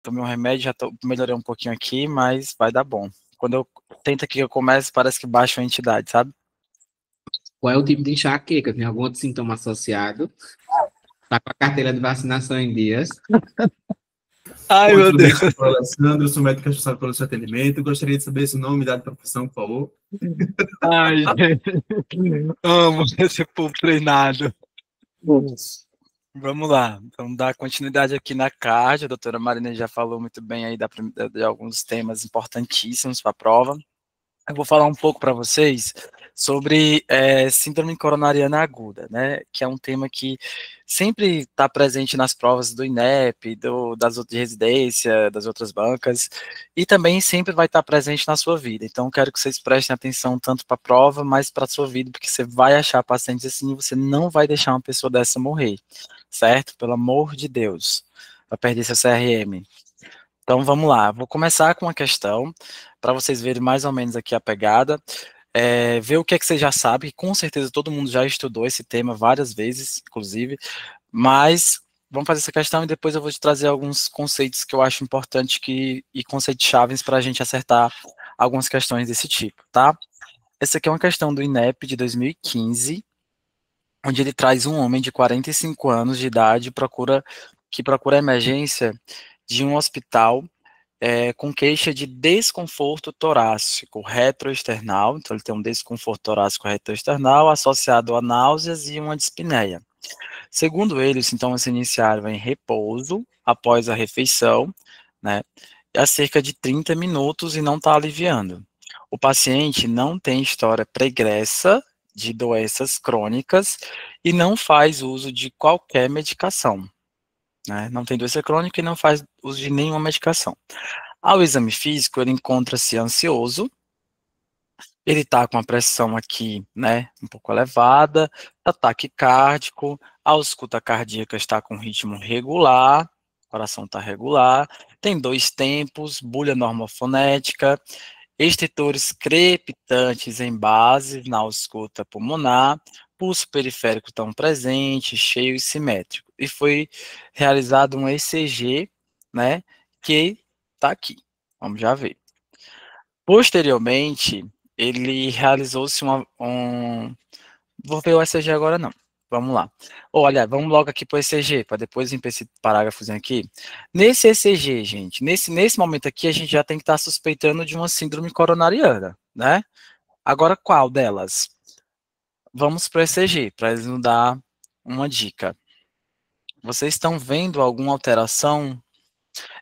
tomei um remédio, melhorei um pouquinho aqui, mas vai dar bom. Quando eu tento aqui que eu começo, parece que baixa a entidade, sabe? Qual é o tipo de enxaqueca? Tem algum outro sintoma associado? Tá com a carteira de vacinação em dias? Ai, Oi, meu tudo bem? Deus. Eu sou o Alessandro, sou médico responsável pelo seu atendimento. Gostaria de saber seu nome, idade e profissão, por favor. Ai, gente. Amo esse povo treinado. Vamos lá, vamos dar continuidade aqui na cardio. A doutora Marina já falou muito bem aí de alguns temas importantíssimos para a prova. Eu vou falar um pouco para vocês sobre síndrome coronariana aguda, né? Que é um tema que sempre está presente nas provas do INEP, das outras de residência, das outras bancas, e também sempre vai estar presente na sua vida. Então, quero que vocês prestem atenção tanto para a prova, mas para a sua vida, porque você vai achar pacientes assim e você não vai deixar uma pessoa dessa morrer, certo? Pelo amor de Deus, para perder seu CRM. Então vamos lá, vou começar com uma questão para vocês verem mais ou menos aqui a pegada, ver o que é que você já sabe, com certeza todo mundo já estudou esse tema várias vezes, inclusive, mas vamos fazer essa questão e depois eu vou te trazer alguns conceitos que eu acho importantes e conceitos chaves para a gente acertar algumas questões desse tipo, tá? Essa aqui é uma questão do INEP de 2015, onde ele traz um homem de 45 anos de idade que procura emergência de um hospital com queixa de desconforto torácico retroesternal, então ele tem um desconforto torácico retroesternal associado a náuseas e uma dispneia. Segundo ele, os sintomas se iniciaram em repouso, após a refeição, né, há cerca de 30 minutos e não está aliviando. O paciente não tem história pregressa de doenças crônicas e não faz uso de qualquer medicação, né, não tem doença crônica e não faz uso de nenhuma medicação. Ao exame físico, ele encontra-se ansioso, ele está com a pressão aqui, né, um pouco elevada, ataque cardíaco, a ausculta cardíaca está com ritmo regular, o coração está regular, tem 2 tempos, bulha normofonética, estertores crepitantes em base na ausculta pulmonar, pulso periférico estão presente, cheio e simétrico. E foi realizado um ECG, né, que está aqui. Vamos já ver. Posteriormente, ele realizou-se Vou ver o ECG agora não. Vamos lá. Olha, vamos logo aqui para o ECG, para depois vir para esse parágrafozinho aqui. Nesse ECG, gente, nesse momento aqui, a gente já tem que estar suspeitando de uma síndrome coronariana, né? Agora, qual delas? Vamos para o ECG, para eles nos dar uma dica. Vocês estão vendo alguma alteração?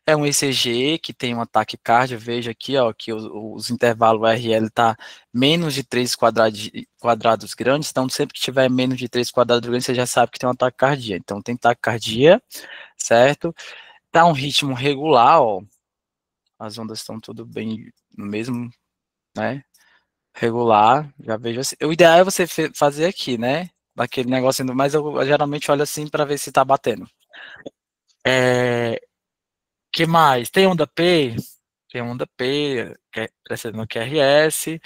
É um ECG que tem um ataque cardíaco, veja aqui, ó, que os intervalos RL está menos de 3 quadrados grandes, então sempre que tiver menos de 3 quadrados grandes, você já sabe que tem um ataque cardíaco. Então tem taquicardia, certo? Tá um ritmo regular, ó, as ondas estão tudo bem no mesmo, né, regular, já vejo assim. O ideal é você fazer aqui, né, daquele negócio, mas eu geralmente olho assim para ver se tá batendo. Que mais? Tem onda P? Tem onda P, precedendo QRS.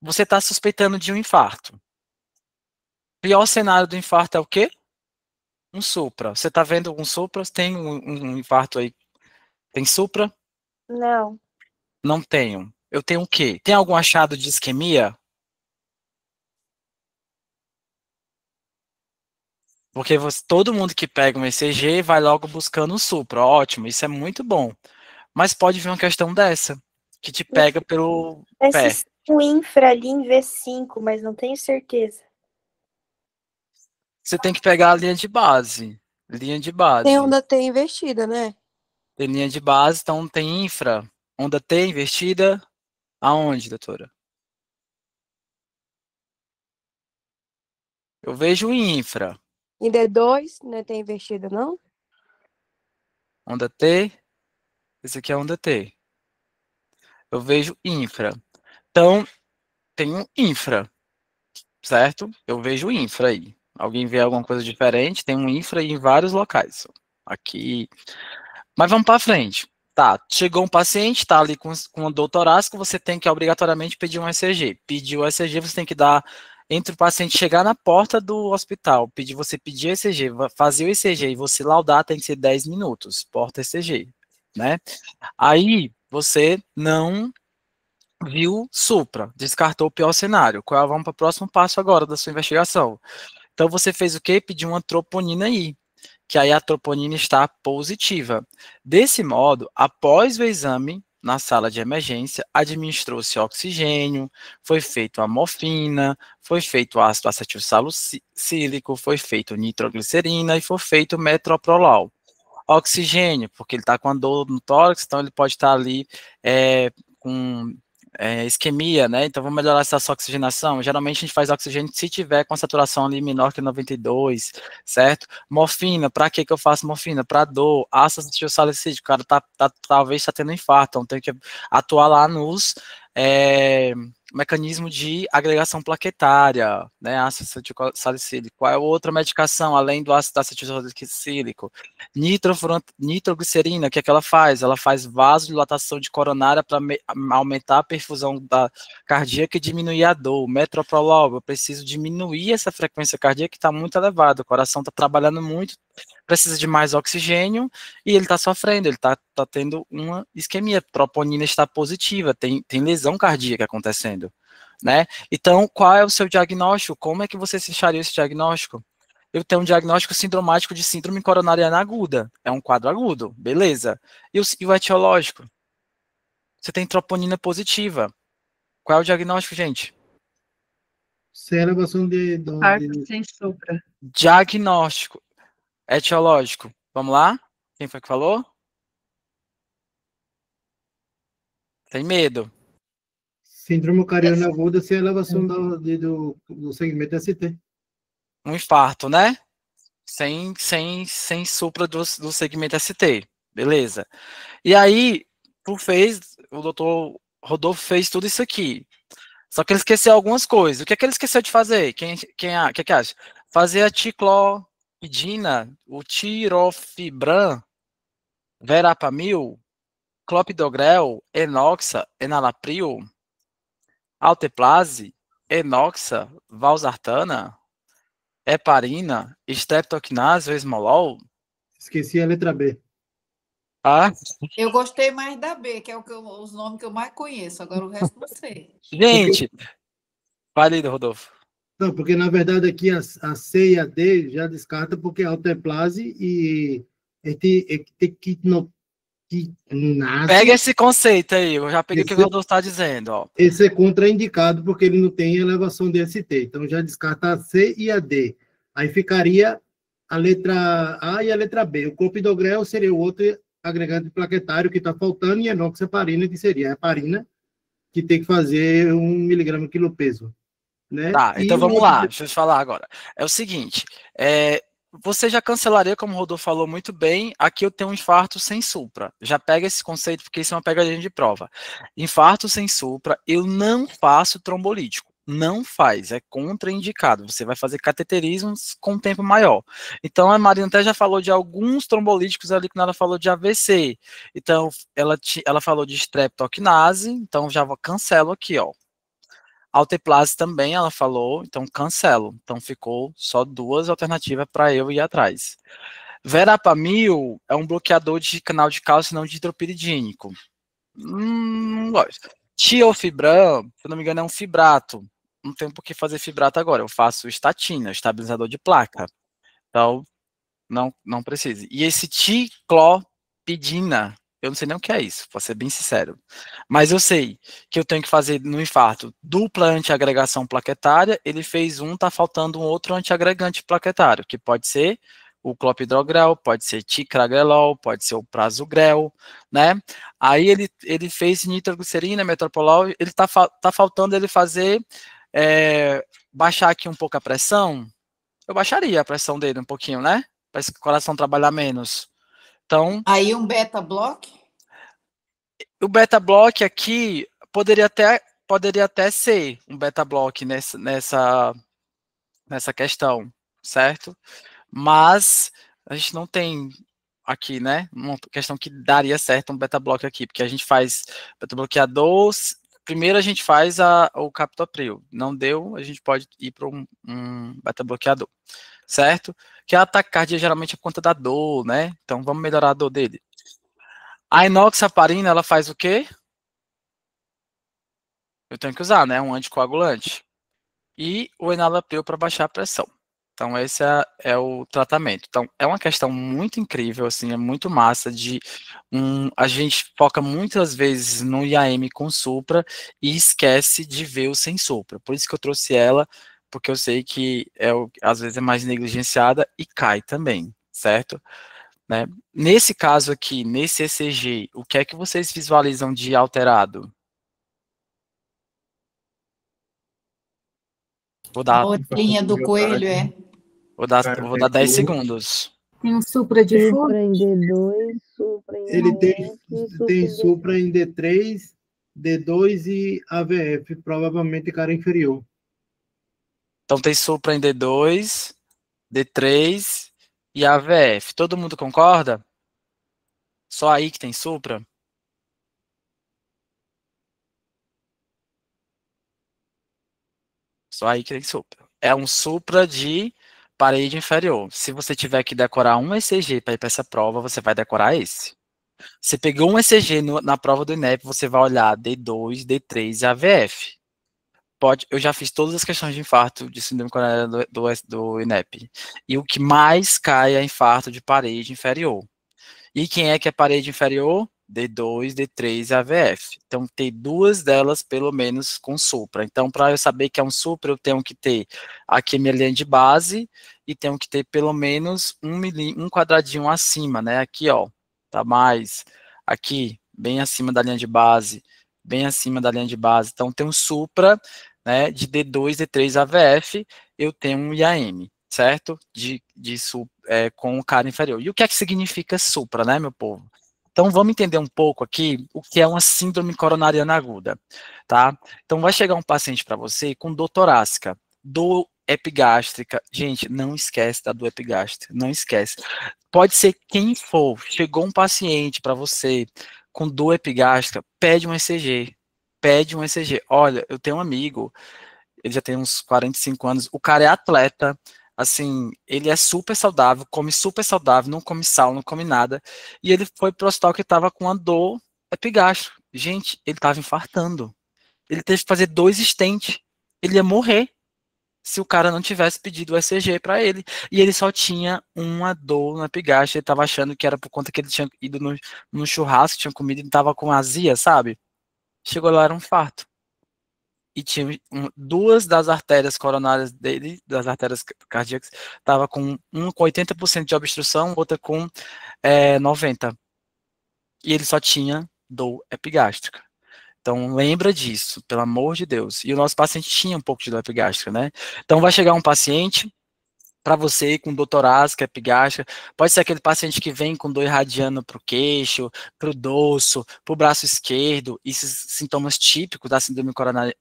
Você está suspeitando de um infarto. Pior cenário do infarto é o quê? Um supra. Você está vendo um supra? Tem um infarto aí? Tem supra? Não. Não tenho. Eu tenho o quê? Tem algum achado de isquemia? Porque todo mundo que pega um ECG vai logo buscando um supra. Ótimo, isso é muito bom. Mas pode vir uma questão dessa, que te pega pelo pé. Esse o infra ali em V5, mas não tenho certeza. Você tem que pegar a linha de base. Linha de base. Tem onda T invertida, né? Tem linha de base, então tem infra. Onda T invertida. Aonde, doutora? Eu vejo infra. Em D2, não tem invertida, não? Onda T. Esse aqui é onda T. Eu vejo infra. Então, tem um infra, certo? Eu vejo infra aí. Alguém vê alguma coisa diferente? Tem um infra em vários locais. Aqui. Mas vamos para frente. Tá, chegou um paciente, tá ali com dor torácica, você tem que obrigatoriamente pedir um ECG. Pedir o ECG, você tem que dar entre o paciente chegar na porta do hospital, você pedir ECG, fazer o ECG e você laudar, tem que ser 10 minutos, porta ECG, né? Aí, você não viu supra, descartou o pior cenário. Vamos para o próximo passo agora da sua investigação. Então, você fez o quê? Pediu uma troponina aí, que aí a troponina está positiva. Desse modo, após o exame, na sala de emergência, administrou-se oxigênio, foi feito a morfina, foi feito ácido acetil salicílico, foi feito nitroglicerina e foi feito metoprolol. Oxigênio, porque ele está com a dor no tórax, então ele pode estar ali com isquemia, né? Então, vamos melhorar essa oxigenação. Geralmente, a gente faz oxigênio se tiver com a saturação ali menor que 92, certo? Morfina, para que eu faço morfina? Para dor, ácido acetil salicílico, o cara talvez está tendo infarto, então tem que atuar lá nos mecanismo de agregação plaquetária, né, ácido acetil salicílico. Qual é a outra medicação, além do ácido acetil salicílico? Nitroglicerina, o que é que ela faz? Ela faz vasodilatação de coronária para aumentar a perfusão cardíaca e diminuir a dor. Metoprolol, eu preciso diminuir essa frequência cardíaca que está muito elevada, o coração está trabalhando muito, precisa de mais oxigênio e ele está sofrendo, ele está tendo uma isquemia, troponina está positiva, tem lesão cardíaca acontecendo, né? Então, qual é o seu diagnóstico? Como é que você se acharia esse diagnóstico? Eu tenho um diagnóstico sindromático de síndrome coronariana aguda, é um quadro agudo, beleza. E o etiológico? Você tem troponina positiva. Qual é o diagnóstico, gente? Sem elevação de Infarto sem supra. Diagnóstico. Etiológico. Vamos lá? Quem foi que falou? Tem medo. síndrome cariana aguda sem elevação do segmento ST. Um infarto, né? Sem supra do segmento ST. Beleza. E aí, o doutor Rodolfo fez tudo isso aqui. Só que ele esqueceu algumas coisas. O que é que ele esqueceu de fazer? O que é que acha? Fazer a ticlopidina, o tirofibran, verapamil, clopidogrel, enoxa, enalapril, alteplase, enoxa, valsartana, heparina, streptokinase ou esmolol. Esqueci a letra B. Ah, Eu gostei mais da B, que é os nomes que eu mais conheço. Agora o resto não sei. gente, fale, Rodolfo. Não, porque na verdade aqui a C e a D já descarta porque é alteplase e ectequinase. Pega esse conceito aí, eu já peguei o que o Rodolfo está dizendo. Ó. Esse é contraindicado porque ele não tem elevação de ST. Então já descarta a C e a D. Aí ficaria a letra A e a letra B. O clopidogrel seria o outro agregante plaquetário que está faltando e a enoxaparina, que seria a heparina, que tem que fazer 1 miligrama quilopeso. Né? Tá, E então vamos lá, deixa eu te falar agora. É o seguinte, você já cancelaria, como o Rodolfo falou muito bem, aqui eu tenho um infarto sem supra. Já pega esse conceito, porque isso é uma pegadinha de prova. Infarto sem supra, eu não faço trombolítico. Não faz, é contraindicado. Você vai fazer cateterismos com tempo maior. Então, a Marina até já falou de alguns trombolíticos ali, quando ela falou de AVC. Então, ela falou de streptokinase, então já cancelo aqui, ó. Alteplase também, ela falou, então cancelo. Então ficou só 2 alternativas para eu ir atrás. Verapamil é um bloqueador de canal de cálcio não dihidropiridínico. Não gosto. Tiofibram, se eu não me engano, é um fibrato. Não tenho por que fazer fibrato agora. Eu faço estatina, estabilizador de placa. Então, não precisa. E esse ticlopidina, eu não sei nem o que é isso, vou ser bem sincero. Mas eu sei que eu tenho que fazer no infarto dupla antiagregação plaquetária, ele fez tá faltando um outro antiagregante plaquetário, que pode ser o clopidogrel, pode ser ticagrelol, pode ser o prasugrel, né? Aí ele fez nitroglicerina, metoprolol, ele tá faltando ele fazer, baixar aqui um pouco a pressão, eu baixaria a pressão dele um pouquinho, né? Para esse coração trabalhar menos. Então, aí um beta-block? O beta-block aqui poderia até ser um beta-block nessa questão, certo? Mas a gente não tem aqui, né, uma questão que daria certo um beta-block aqui, porque a gente faz beta-bloqueador primeiro a gente faz o captopril. Não deu, a gente pode ir para um beta-bloqueador, certo? Que a ataque cardíaco geralmente é por conta da dor, né? Então vamos melhorar a dor dele. A enoxaparina, ela faz o quê? Eu tenho que usar, né? Um anticoagulante. E o enalapril para baixar a pressão. Então, esse é o tratamento. Então, é uma questão muito incrível, assim, é muito massa a gente foca muitas vezes no IAM com supra e esquece de ver o sem supra. Por isso que eu trouxe ela, porque eu sei que às vezes é mais negligenciada e cai também, certo? Né? Nesse caso aqui, nesse ECG, o que é que vocês visualizam de alterado? Vou dar, A orelhinha do coelho, é? vou dar 10 segundos. Tem um supra de fundo. Supra em D2, supra em Ele AF, tem supra em D3, D2 e AVF, provavelmente cara inferior. Então tem supra em D2, D3 e AVF. Todo mundo concorda? Só aí que tem supra? Só aí que tem supra. É um supra de parede inferior. Se você tiver que decorar um ECG para ir para essa prova, você vai decorar esse. Você pegou um ECG na prova do INEP, você vai olhar D2, D3 e AVF. Eu já fiz todas as questões de infarto de síndrome coronariana do INEP. E o que mais cai é infarto de parede inferior. E quem é que é parede inferior? D2, D3 e AVF. Então, tem duas delas, pelo menos, com supra. Então, para eu saber que é um supra, eu tenho que ter aqui a minha linha de base e tenho que ter pelo menos um quadradinho acima, né? Aqui, ó, tá mais aqui, bem acima da linha de base, bem acima da linha de base. Então, tem um supra, né, de D2, D3 AVF, eu tenho um IAM, certo? Com o cara inferior. E o que é que significa supra, né, meu povo? Então, vamos entender um pouco aqui o que é uma síndrome coronariana aguda, tá? Então, vai chegar um paciente para você com dor torácica, dor epigástrica. Gente, não esquece da dor epigástrica, não esquece. Pode ser quem for. Chegou um paciente para você com dor epigástrica, pede um ECG. Pede um ECG. Olha, eu tenho um amigo, ele já tem uns 45 anos, o cara é atleta, assim, ele é super saudável, come super saudável, não come sal, não come nada, e ele foi pro hospital que estava com uma dor epigástrica. Gente, ele estava infartando. Ele teve que fazer 2 stents. Ele ia morrer se o cara não tivesse pedido o ECG para ele. E ele só tinha uma dor na epigástria. Ele estava achando que era por conta que ele tinha ido no churrasco, tinha comido e estava com azia, sabe? Chegou lá, era um infarto. E tinha duas das artérias coronárias dele, das artérias cardíacas, estava com uma com 80% de obstrução, outra com 90%. E ele só tinha dor epigástrica. Então, lembra disso, pelo amor de Deus. E o nosso paciente tinha um pouco de dor epigástrica, né? Então, vai chegar um paciente para você com dor torácica, epigástrica, pode ser aquele paciente que vem com dor irradiando para o queixo, para o dorso, para o braço esquerdo, esses sintomas típicos da síndrome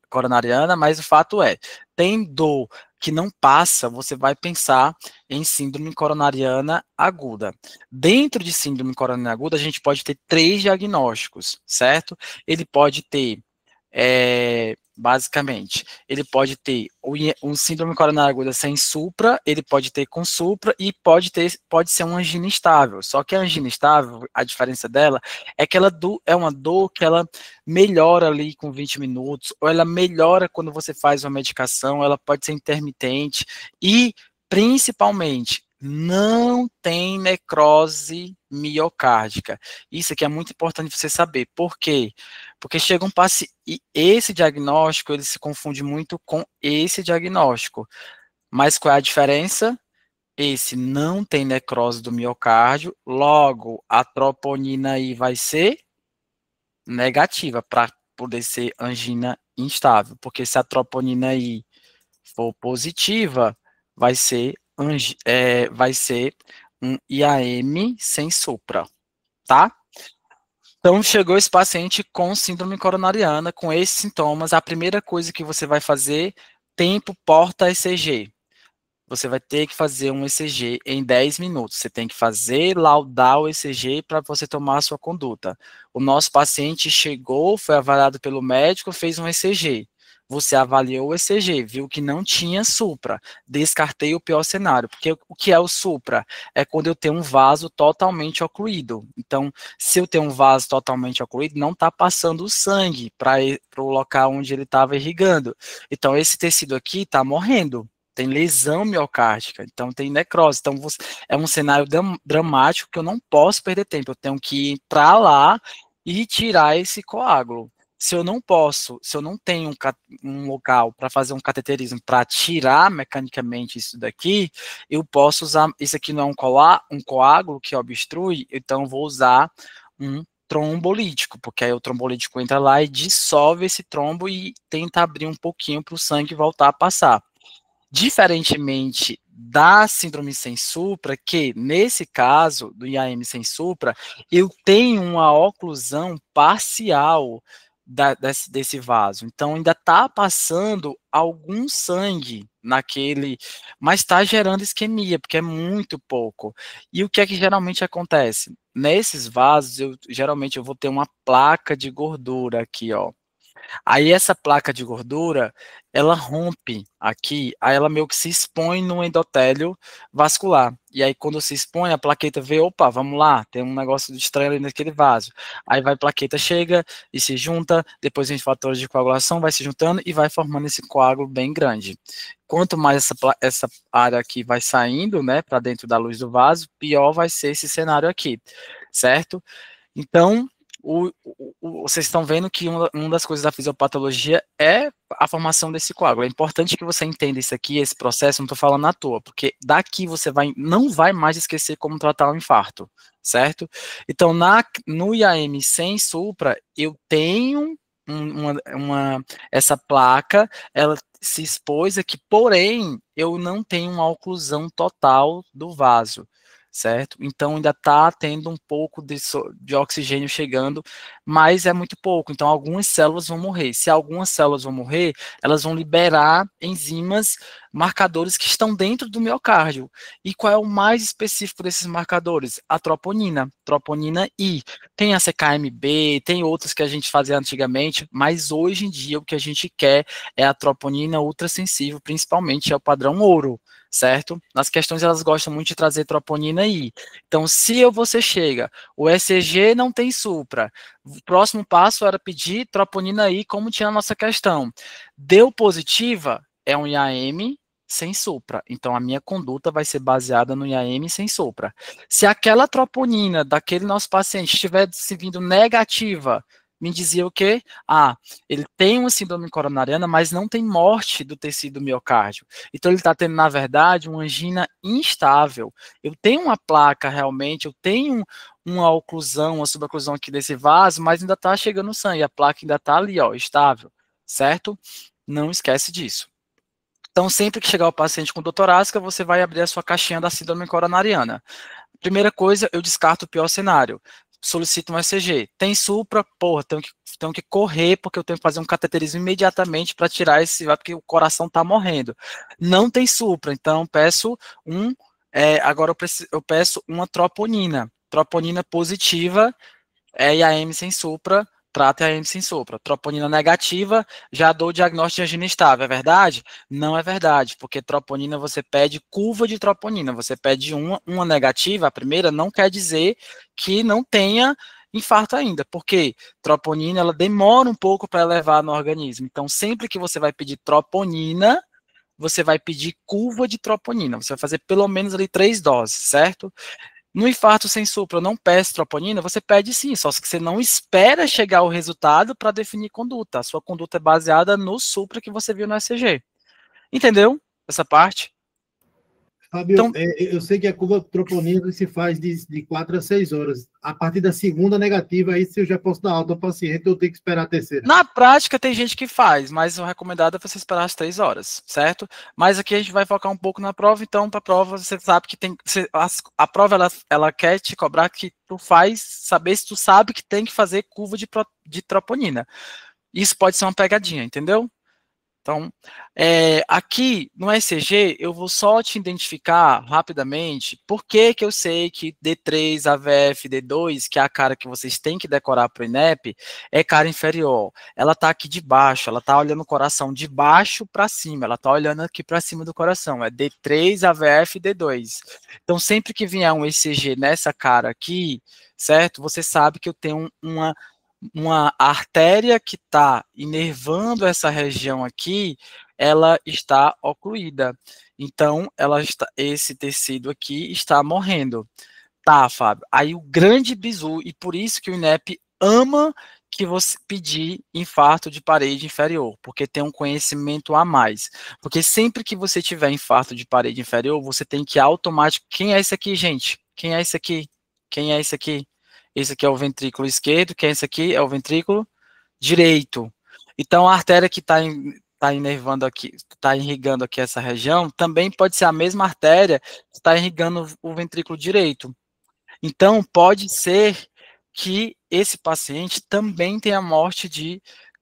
coronariana, mas o fato é, tem dor que não passa, você vai pensar em síndrome coronariana aguda. Dentro de síndrome coronariana aguda, a gente pode ter 3 diagnósticos, certo? Ele pode ter basicamente, ele pode ter um síndrome coronariana aguda sem supra, ele pode ter com supra e pode ser uma angina estável. Só que a angina estável, a diferença dela é que ela é uma dor que ela melhora ali com 20 minutos, ou ela melhora quando você faz uma medicação, ela pode ser intermitente e, principalmente, não tem necrose miocárdica. Isso aqui é muito importante você saber. Por quê? Porque chega um paciente, e esse diagnóstico, ele se confunde muito com esse diagnóstico. Mas qual é a diferença? Esse não tem necrose do miocárdio, logo a troponina aí vai ser negativa para poder ser angina instável, porque se a troponina aí for positiva, vai ser um IAM sem supra, tá? Então, chegou esse paciente com síndrome coronariana, com esses sintomas, a primeira coisa que você vai fazer, tempo porta ECG. você vai ter que fazer um ECG em 10 minutos. Você tem que fazer, laudar o ECG para você tomar a sua conduta. O nosso paciente chegou, foi avaliado pelo médico, fez um ECG. Você avaliou o ECG, viu que não tinha supra. Descartei o pior cenário. Porque o que é o supra? É quando eu tenho um vaso totalmente ocluído. Então, se eu tenho um vaso totalmente ocluído, não está passando o sangue para o local onde ele estava irrigando. Então, esse tecido aqui está morrendo. Tem lesão miocárdica, então tem necrose. Então, é um cenário dramático que eu não posso perder tempo. Eu tenho que ir para lá e tirar esse coágulo. Se eu não posso, se eu não tenho um local para fazer um cateterismo para tirar mecanicamente isso daqui, eu posso usar, isso aqui não é um coágulo que obstrui, então eu vou usar um trombolítico, porque aí o trombolítico entra lá e dissolve esse trombo e tenta abrir um pouquinho para o sangue voltar a passar. Diferentemente da síndrome sem supra, que nesse caso do IAM sem supra, eu tenho uma oclusão parcial desse vaso. Então, ainda está passando algum sangue naquele, mas está gerando isquemia, porque é muito pouco. E o que é que geralmente acontece? Nesses vasos, geralmente eu vou ter uma placa de gordura aqui, ó. Aí essa placa de gordura, ela rompe aqui, aí ela meio que se expõe no endotélio vascular. E aí quando se expõe, a plaqueta vê, opa, vamos lá, tem um negócio estranho ali naquele vaso. Aí vai a plaqueta, chega e se junta, depois vem fatores de coagulação, vai se juntando e vai formando esse coágulo bem grande. Quanto mais essa área aqui vai saindo, né, para dentro da luz do vaso, pior vai ser esse cenário aqui, certo? Então, vocês estão vendo que uma das coisas da fisiopatologia é a formação desse coágulo. É importante que você entenda isso aqui, esse processo, não estou falando à toa, porque daqui você não vai mais esquecer como tratar um infarto, certo? Então, no IAM sem supra, eu tenho essa placa, ela se expôs aqui, porém, eu não tenho uma oclusão total do vaso, certo? Então, ainda está tendo um pouco de oxigênio chegando, mas é muito pouco. Então, algumas células vão morrer. Se algumas células vão morrer, elas vão liberar enzimas, marcadores que estão dentro do miocárdio. E qual é o mais específico desses marcadores? A troponina I. Tem a CKMB, tem outros que a gente fazia antigamente, mas hoje em dia o que a gente quer é a troponina ultrassensível, principalmente é o padrão ouro, certo? Nas questões elas gostam muito de trazer troponina I. Então, se você chega, o ECG não tem supra, o próximo passo era pedir troponina I, como tinha na nossa questão. Deu positiva, é um IAM sem supra. Então, a minha conduta vai ser baseada no IAM sem supra. Se aquela troponina daquele nosso paciente estiver se vindo negativa, me dizia o quê? Ele tem uma síndrome coronariana, mas não tem morte do tecido miocárdio. Então, ele está tendo, na verdade, uma angina instável. Eu tenho uma placa, realmente, eu tenho uma oclusão, uma suboclusão aqui desse vaso, mas ainda está chegando sangue. A placa ainda está ali, ó, estável, certo? Não esquece disso. Então, sempre que chegar o paciente com dor torácica, você vai abrir a sua caixinha da síndrome coronariana. Primeira coisa, eu descarto o pior cenário. Solicito um ECG. Tem supra, porra, tenho que correr, porque eu tenho que fazer um cateterismo imediatamente para tirar esse, porque o coração está morrendo. Não tem supra, então peço agora eu peço uma troponina. Troponina positiva, IAM sem supra, trata IAM sem supra. Troponina negativa, já dou o diagnóstico de angina instável. É verdade? Não é verdade, porque troponina você pede curva de troponina. Você pede uma negativa, a primeira não quer dizer que não tenha infarto ainda, porque troponina ela demora um pouco para elevar no organismo. Então, sempre que você vai pedir troponina, você vai pedir curva de troponina. Você vai fazer pelo menos ali 3 doses, certo? No infarto sem supra, eu não peço troponina, você pede sim, só que você não espera chegar ao resultado para definir conduta. A sua conduta é baseada no supra que você viu no ECG. Entendeu essa parte? Fábio, Então, eu sei que a curva troponina se faz de 4 a 6 horas. A partir da segunda negativa, aí se eu já posso dar alta ao paciente, eu tenho que esperar a terceira. na prática tem gente que faz, mas o recomendado é você esperar as 3 horas, certo? Mas aqui a gente vai focar um pouco na prova, então para a prova você sabe que a prova ela quer te cobrar que tu faz, saber se tu sabe que tem que fazer curva de troponina. Isso pode ser uma pegadinha, entendeu? Então, aqui no ECG, eu vou só te identificar rapidamente por que eu sei que D3, AVF, D2, que é a cara que vocês têm que decorar para o INEP, é cara inferior. Ela está aqui de baixo, ela está olhando o coração de baixo para cima, ela está olhando aqui para cima do coração, é D3, AVF, D2. Então, sempre que vier um ECG nessa cara aqui, certo? Você sabe que eu tenho uma artéria que está inervando essa região aqui, ela está ocluída. Então, esse tecido aqui está morrendo. Tá, Fábio. Aí o grande bizu, e por isso que o INEP ama que você pedir infarto de parede inferior, porque tem um conhecimento a mais. Porque sempre que você tiver infarto de parede inferior, você tem que automaticamente... Quem é esse aqui, gente? Quem é esse aqui? Quem é esse aqui? Esse aqui é o ventrículo esquerdo, quem é esse aqui? É o ventrículo direito. Então, a artéria que está inervando aqui, está irrigando aqui essa região, também pode ser a mesma artéria que está irrigando o ventrículo direito. Então, pode ser que esse paciente também tenha morte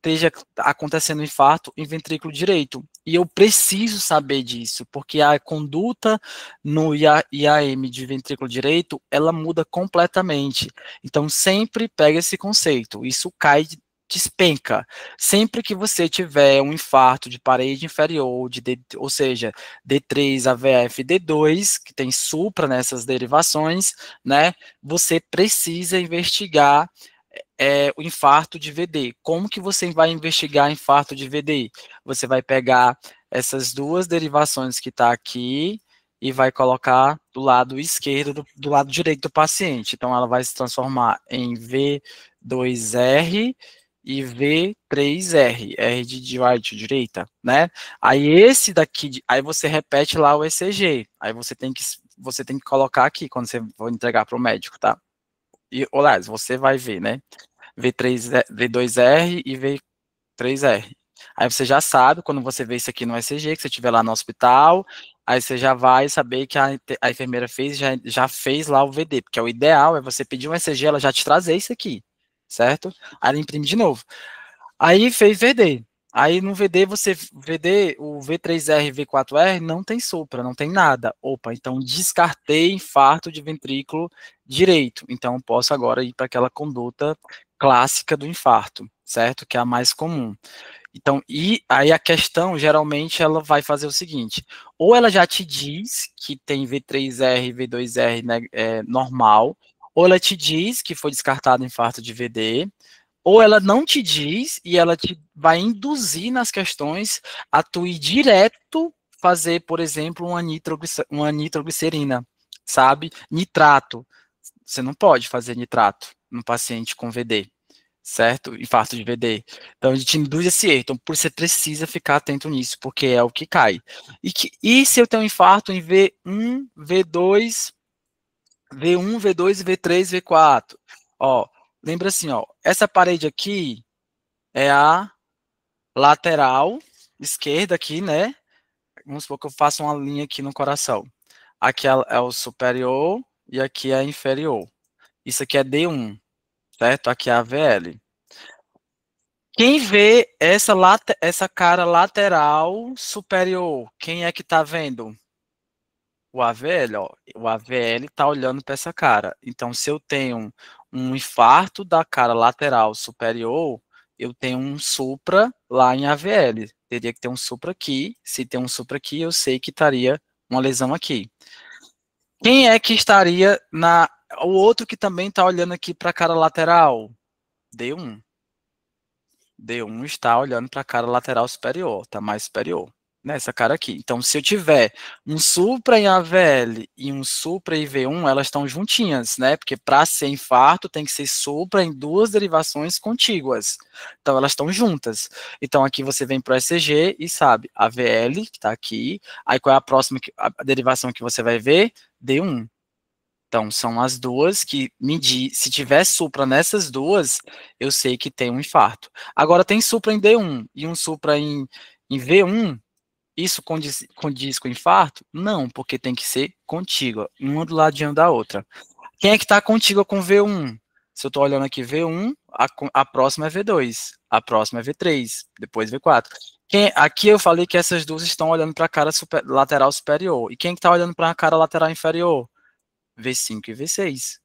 esteja acontecendo infarto em ventrículo direito. E eu preciso saber disso, porque a conduta no IAM de ventrículo direito, ela muda completamente. Então, sempre pega esse conceito. Isso cai despenca. Sempre que você tiver um infarto de parede inferior, ou seja, D3, AVF, D2, que tem supra nessas derivações, né, você precisa investigar o infarto de VD. Como que você vai investigar infarto de VD? Você vai pegar essas duas derivações que está aqui e vai colocar do lado esquerdo, do lado direito do paciente. Então, ela vai se transformar em V2R e V3R, R de right, direita, né? Aí esse daqui, aí você repete lá o ECG, aí você tem que colocar aqui, quando você for entregar para o médico, tá? E, olá, você vai ver, né? V2R e V3R. Aí você já sabe, quando você vê isso aqui no ECG, que você estiver lá no hospital, aí você já vai saber que a enfermeira já fez lá o VD, porque o ideal é você pedir um ECG, ela já te trazer isso aqui, certo? Aí ela imprime de novo. Aí fez VD. Aí no VD, o V3R e V4R não tem supra, não tem nada. Opa, então descartei infarto de ventrículo direito. Então posso agora ir para aquela conduta clássica do infarto, certo? Que é a mais comum. Então, e aí a questão, geralmente, ela vai fazer o seguinte, ou ela já te diz que tem V3R e V2R, né, normal, ou ela te diz que foi descartado infarto de VD, ou ela não te diz e ela te vai induzir nas questões a tu ir direto fazer, por exemplo, uma nitroglicerina, sabe? Nitrato. Você não pode fazer nitrato no paciente com VD, certo? Infarto de VD. Então, a gente induz esse erro. Então, você precisa ficar atento nisso, porque é o que cai. E se eu tenho um infarto em V1, V2, V2 e V3, V4? Ó, lembra assim, ó, essa parede aqui é a lateral esquerda aqui, né? Vamos supor que eu faço uma linha aqui no coração. Aqui é o superior e aqui é inferior. Isso aqui é D1, certo? Aqui é a VL. Quem vê essa cara lateral superior? Quem é que tá vendo? O AVL, ó. O AVL tá olhando para essa cara. Então, se eu tenho um infarto da cara lateral superior, eu tenho um supra lá em AVL. Teria que ter um supra aqui. Se tem um supra aqui, eu sei que estaria uma lesão aqui. Quem é que estaria o outro que também está olhando aqui para a cara lateral? D1. D1 está olhando para a cara lateral superior, está mais superior, nessa cara aqui. Então, se eu tiver um supra em AVL e um supra em V1, elas estão juntinhas, né? Porque para ser infarto tem que ser supra em duas derivações contíguas. Então, elas estão juntas. Então, aqui você vem para o ECG e sabe, AVL, que está aqui. Aí, qual é a próxima a derivação que você vai ver? D1. Então, são as duas que se tiver supra nessas duas, eu sei que tem um infarto. Agora, tem supra em D1 e um supra em V1, isso condiz com o infarto? Não, porque tem que ser contígua, uma do ladinho da outra. Quem é que está contígua com V1? Se eu estou olhando aqui V1, a próxima é V2, a próxima é V3, depois V4. Aqui eu falei que essas duas estão olhando para a cara lateral superior. E quem está olhando para a cara lateral inferior? V5 e V6.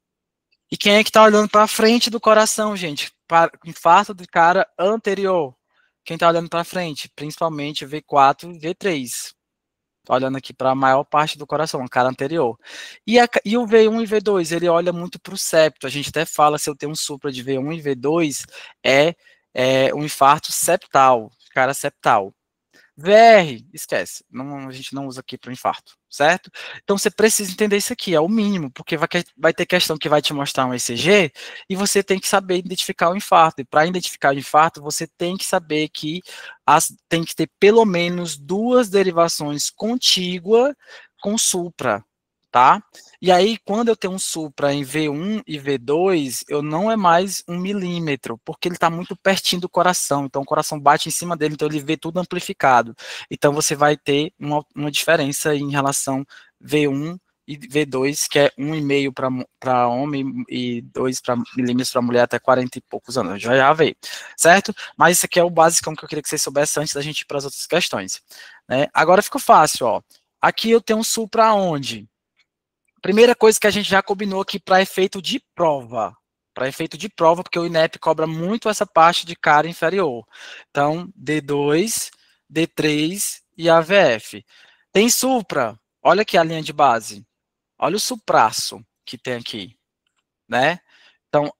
E quem é que está olhando para frente do coração, gente? Para infarto de cara anterior. Quem está olhando para frente? Principalmente V4 e V3. Olhando aqui para a maior parte do coração, a cara anterior. E o V1 e V2, ele olha muito para o septo. A gente até fala, se eu tenho um supra de V1 e V2, é um infarto septal, cara septal. VR, esquece, a gente não usa aqui para o infarto, certo? Então você precisa entender isso aqui, é o mínimo, porque vai ter questão que vai te mostrar um ECG e você tem que saber identificar o infarto. E para identificar o infarto, você tem que saber que tem que ter pelo menos 2 derivações contíguas com supra, tá? E aí, quando eu tenho um supra em V1 e V2, eu não é mais 1 milímetro, porque ele está muito pertinho do coração, então o coração bate em cima dele, então ele vê tudo amplificado. Então você vai ter uma diferença em relação V1 e V2, que é 1,5 para homem e 2 milímetros para mulher até 40 e poucos anos, já veio, certo? Mas isso aqui é o basicão que eu queria que vocês soubessem antes da gente ir para as outras questões, né? Agora ficou fácil, ó. Aqui eu tenho um supra onde? Primeira coisa que a gente já combinou aqui para efeito de prova. Para efeito de prova, porque o INEP cobra muito essa parte de cara inferior. Então, D2, D3 e AVF. Tem supra. Olha aqui a linha de base. Olha o supraço que tem aqui, né? Então,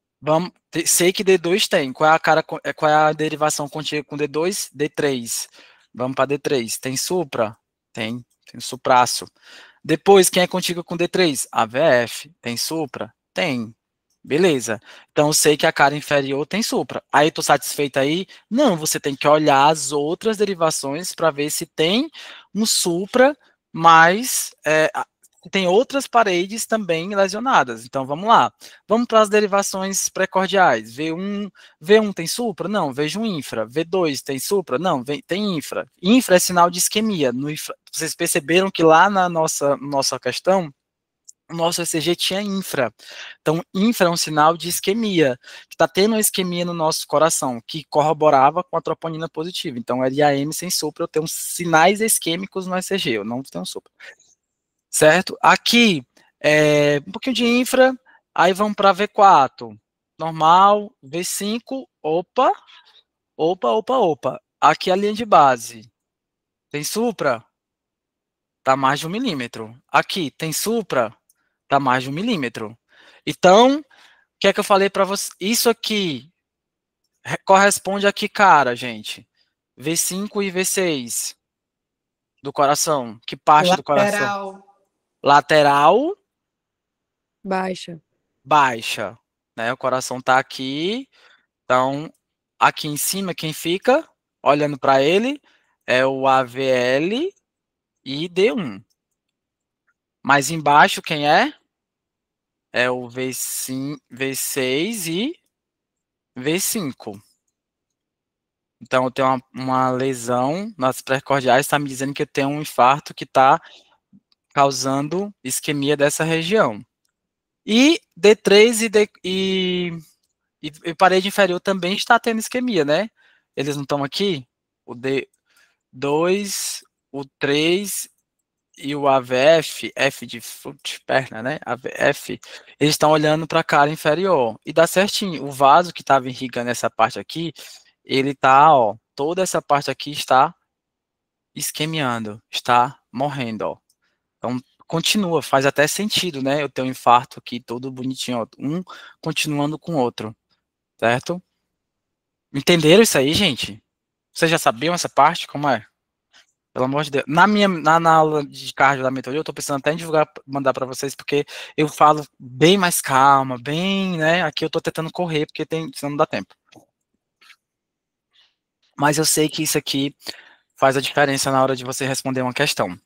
sei que D2 tem. Qual é a derivação contínua com D2? D3. Vamos para D3. Tem supra? Tem supraço. Depois, quem é contigo com D3? AVF. Tem supra? Tem. Beleza. Então, eu sei que a cara inferior tem supra. Aí, estou satisfeito aí? Não, você tem que olhar as outras derivações para ver se tem um supra, mas tem outras paredes também lesionadas. Então, vamos lá. Vamos para as derivações precordiais. V1 tem supra? Não, vejo um infra. V2 tem supra? Não, tem infra. Infra é sinal de isquemia. Vocês perceberam que lá na nossa questão, o nosso ECG tinha infra. Então, infra é um sinal de isquemia, que está tendo uma isquemia no nosso coração, que corroborava com a troponina positiva. Então, LAM sem supra, eu tenho sinais isquêmicos no ECG, eu não tenho supra. Certo? Aqui, um pouquinho de infra, aí vamos para V4. Normal, V5, opa. Aqui a linha de base. Tem supra? Tá mais de 1 milímetro. Aqui, tem supra? Tá mais de 1 milímetro. Então, o que é que eu falei para você? Isso aqui corresponde a que cara, gente? V5 e V6 do coração. Que parte do coração? Lateral. Baixa. Né? O coração está aqui. Então, aqui em cima, quem fica olhando para ele é o AVL e D1. Mais embaixo, quem é? É o V5, V6 e V5. Então, eu tenho uma lesão nas precordiais, está me dizendo que eu tenho um infarto que está causando isquemia dessa região. E D3 e parede inferior também está tendo isquemia, né? Eles não estão aqui? O D2, o 3 e o AVF, F de perna, né? AVF, eles estão olhando para a cara inferior. E dá certinho. O vaso que estava irrigando essa parte aqui, ele tá, ó, toda essa parte aqui está isquemiando, está morrendo, ó. Então, continua, faz até sentido, né? Eu tenho um infarto aqui, todo bonitinho, ó, um continuando com o outro, certo? Entenderam isso aí, gente? Vocês já sabiam essa parte? Como é? Pelo amor de Deus. Na aula de cardio da mentoria, eu tô precisando até divulgar, mandar para vocês, porque eu falo bem mais calma, bem, né? Aqui eu tô tentando correr, porque senão não dá tempo. Mas eu sei que isso aqui faz a diferença na hora de você responder uma questão.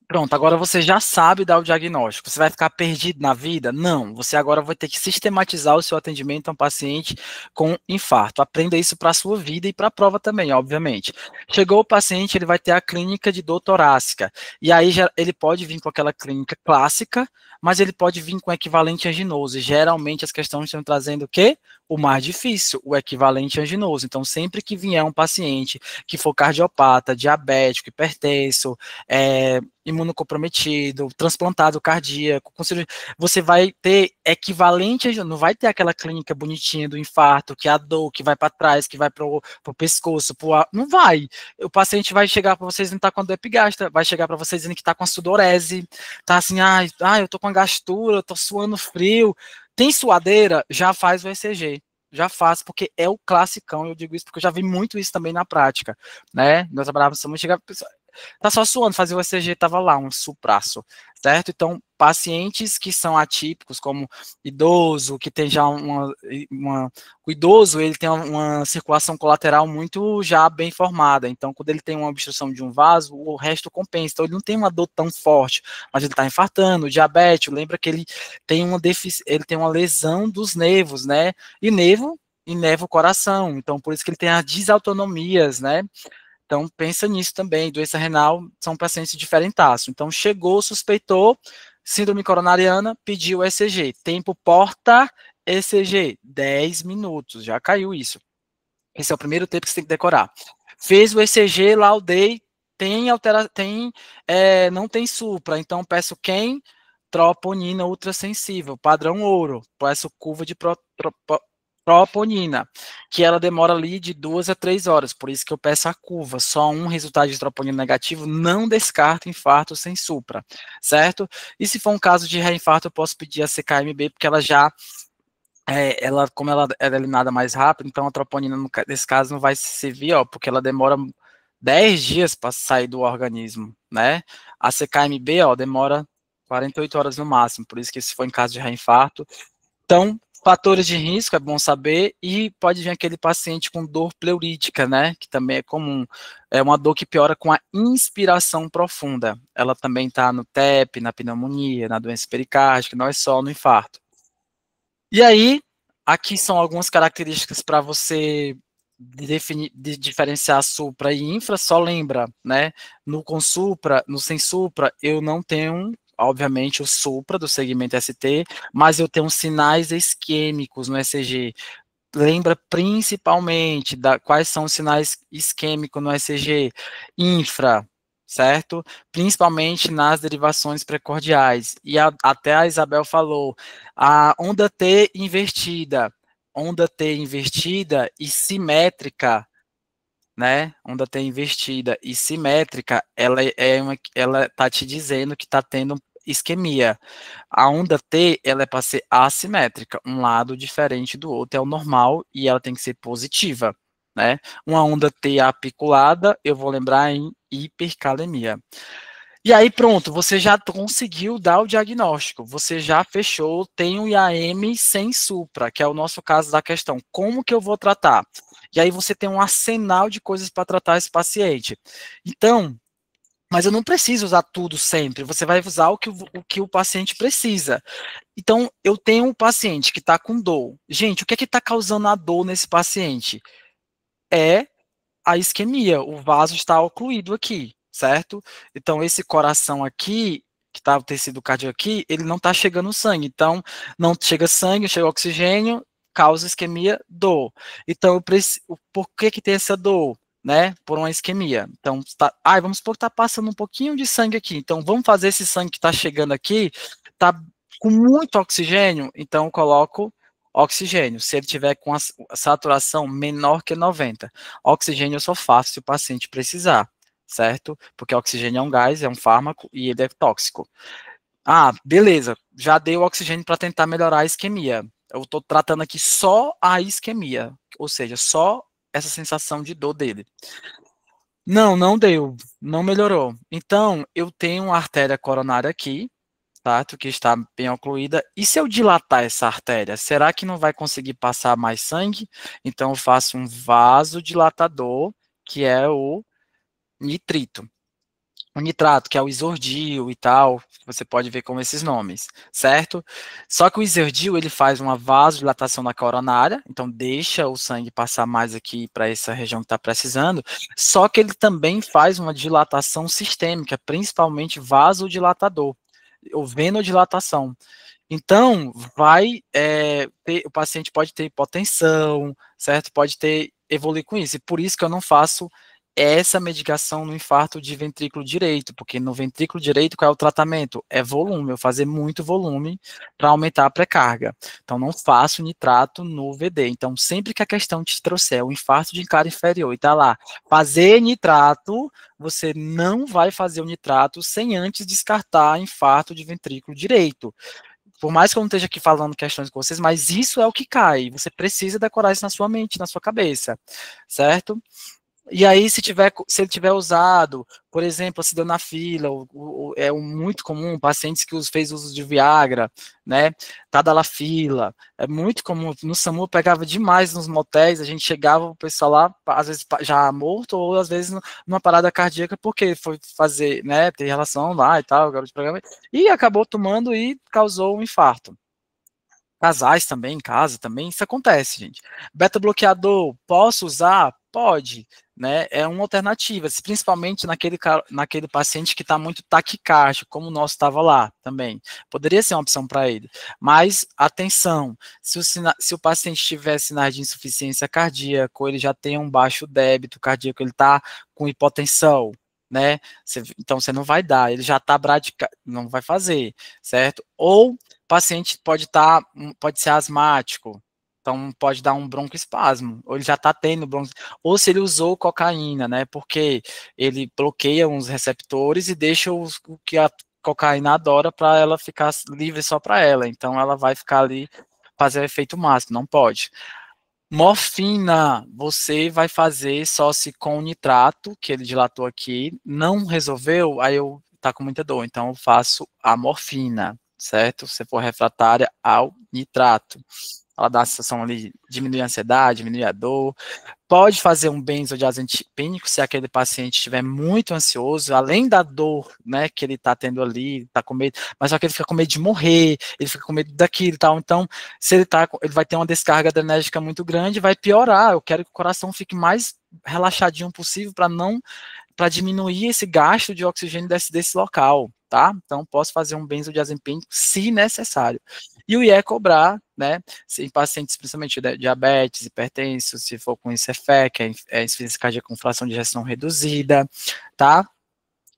Pronto, agora você já sabe dar o diagnóstico. Você vai ficar perdido na vida? Não. Você agora vai ter que sistematizar o seu atendimento a um paciente com infarto. Aprenda isso para a sua vida e para a prova também, obviamente. Chegou o paciente, ele vai ter a clínica de dor torácica. E aí ele pode vir com aquela clínica clássica, mas ele pode vir com equivalente anginoso. E geralmente as questões estão trazendo o quê? O mais difícil, o equivalente anginoso. Então, sempre que vier um paciente que for cardiopata, diabético, hipertenso, imunocomprometido, transplantado cardíaco, você vai ter equivalente, não vai ter aquela clínica bonitinha do infarto, que é a dor, que vai para trás, que vai para o pescoço, não vai. O paciente vai chegar para vocês dizendo que está com a dor epigástica, vai chegar para vocês dizendo que está com a sudorese, tá assim, eu tô com a gastura, eu tô suando frio, tem suadeira, já faz o ECG. Já faço, porque é o classicão, eu digo isso porque eu já vi muito isso também na prática, né? Nós trabalhávamos, chegava, tá só suando, fazia o ECG, tava lá, um supraço, certo? Então, pacientes que são atípicos, como idoso, que tem já o idoso, ele tem uma circulação colateral muito já bem formada, então, quando ele tem uma obstrução de um vaso, o resto compensa, então ele não tem uma dor tão forte, mas ele tá infartando, o diabético, lembra que ele tem uma lesão dos nervos, né? E nervo inerva o coração, então, por isso que ele tem as desautonomias, né? Então, pensa nisso também. Doença renal são pacientes diferentaços. Então, chegou, suspeitou, síndrome coronariana, pediu ECG. Tempo porta ECG, 10 minutos. Já caiu isso. Esse é o primeiro tempo que você tem que decorar. Fez o ECG, laudei, não tem supra. Então, peço quem? Troponina ultrassensível, padrão ouro. Peço curva de troponina, que ela demora ali de 2 a 3 horas, por isso que eu peço a curva, só um resultado de troponina negativo, não descarto infarto sem supra, certo? E se for um caso de reinfarto, eu posso pedir a CKMB, porque ela já, como ela é eliminada mais rápido, então a troponina, nesse caso, não vai servir, porque ela demora 10 dias para sair do organismo, né? A CKMB, demora 48 horas no máximo, por isso que se for em caso de reinfarto, então, fatores de risco, é bom saber, e pode vir aquele paciente com dor pleurítica, né, que também é comum, é uma dor que piora com a inspiração profunda, ela também está no TEP, na pneumonia, na doença pericárdica, não é só no infarto. E aí, aqui são algumas características para você diferenciar supra e infra, só lembra, né, no sem supra, eu não tenho obviamente, o supra do segmento ST, mas eu tenho sinais isquêmicos no ECG. Lembra principalmente quais são os sinais isquêmicos no ECG? Infra, certo? Principalmente nas derivações precordiais. E até a Isabel falou, a onda T invertida e simétrica, né? Onda T invertida e simétrica, ela está te dizendo que está tendo isquemia. A onda T, ela é para ser assimétrica, um lado diferente do outro, é o normal, e ela tem que ser positiva, né? Uma onda T apiculada, eu vou lembrar em hipercalemia. E aí, pronto, você já conseguiu dar o diagnóstico, você já fechou, tem o IAM sem supra, que é o nosso caso da questão. Como que eu vou tratar? E aí você tem um arsenal de coisas para tratar esse paciente. Então, mas eu não preciso usar tudo sempre, você vai usar o que o paciente precisa. Então, eu tenho um paciente que está com dor. Gente, o que é que está causando a dor nesse paciente? É a isquemia, o vaso está ocluído aqui, certo? Então, esse coração aqui, que está o tecido cardíaco aqui, ele não está chegando sangue. Então, não chega sangue, chega oxigênio, causa isquemia, dor. Então, por que tem essa dor? Né, por uma isquemia. Então, vamos supor que está passando um pouquinho de sangue aqui. Então, vamos fazer esse sangue que está chegando aqui, está com muito oxigênio, então eu coloco oxigênio. Se ele tiver com a saturação menor que 90. Oxigênio eu só faço se o paciente precisar, certo? Porque oxigênio é um gás, é um fármaco e ele é tóxico. Beleza, já dei o oxigênio para tentar melhorar a isquemia. Eu estou tratando aqui só a isquemia, ou seja, só essa sensação de dor dele. Não deu, não melhorou. Então, eu tenho uma artéria coronária aqui, certo? Que está bem ocluída. E se eu dilatar essa artéria, será que não vai conseguir passar mais sangue? Então, eu faço um vasodilatador, que é o nitrito. o nitrato, que é o Isordil e tal, você pode ver com esses nomes, certo? Só que o Isordil, ele faz uma vasodilatação na coronária, então deixa o sangue passar mais aqui para essa região que está precisando, só que ele também faz uma dilatação sistêmica, principalmente vasodilatador, ou venodilatação. Então, o paciente pode ter hipotensão, certo? Pode evoluir com isso, e por isso que eu não faço essa medicação no infarto de ventrículo direito, porque no ventrículo direito, qual é o tratamento? É volume, eu fazer muito volume para aumentar a pré-carga. Então, não faço nitrato no VD. Então, sempre que a questão te trouxer o infarto de cara inferior e tá lá, fazer nitrato, você não vai fazer o nitrato sem antes descartar infarto de ventrículo direito. Por mais que eu não esteja aqui falando questões com vocês, mas isso é o que cai. Você precisa decorar isso na sua mente, na sua cabeça, certo? E aí, se ele tiver usado, por exemplo, sildenafila, é muito comum, pacientes que fez uso de Viagra, né, tadalafila, é muito comum, no SAMU eu pegava demais nos motéis, a gente chegava, o pessoal lá, às vezes já morto, ou às vezes numa parada cardíaca, porque foi fazer, né, ter relação lá e tal, garoto de programa, e acabou tomando e causou um infarto. Casais também, em casa também, isso acontece, gente. Beta-bloqueador, posso usar? Pode, né? É uma alternativa, principalmente naquele paciente que está muito taquicárdico, como o nosso estava lá também. Poderia ser uma opção para ele. Mas, atenção, se o paciente tiver sinais de insuficiência cardíaca, ou ele já tem um baixo débito cardíaco, ele está com hipotensão, né? Então, você não vai dar, ele já está não vai fazer, certo? Ou o paciente pode ser asmático, então pode dar um broncoespasmo, ou ele já está tendo ou se ele usou cocaína, né, porque ele bloqueia uns receptores e deixa o que a cocaína adora para ela ficar livre só para ela, então ela vai ficar ali, fazer o efeito máximo, não pode. Morfina, você vai fazer só se com nitrato, que ele dilatou aqui, não resolveu, aí tá com muita dor, então eu faço a morfina, certo? Se for refratária ao nitrato. Ela dá a sensação ali, diminui a ansiedade, diminui a dor. Pode fazer um benzodiazepínico se aquele paciente estiver muito ansioso, além da dor, né, que ele está tendo ali, está com medo, mas só que ele fica com medo de morrer, ele fica com medo daquilo e tal. Então, se ele vai ter uma descarga adrenérgica muito grande, vai piorar. Eu quero que o coração fique mais relaxadinho possível para diminuir esse gasto de oxigênio desse local, tá? Então, posso fazer um benzodiazepínico se necessário. E o IE cobrar, né, em pacientes, principalmente diabetes, hipertensos, se for com INSEFE, que é insuficiência cardíaca com fração de ejeção reduzida, tá?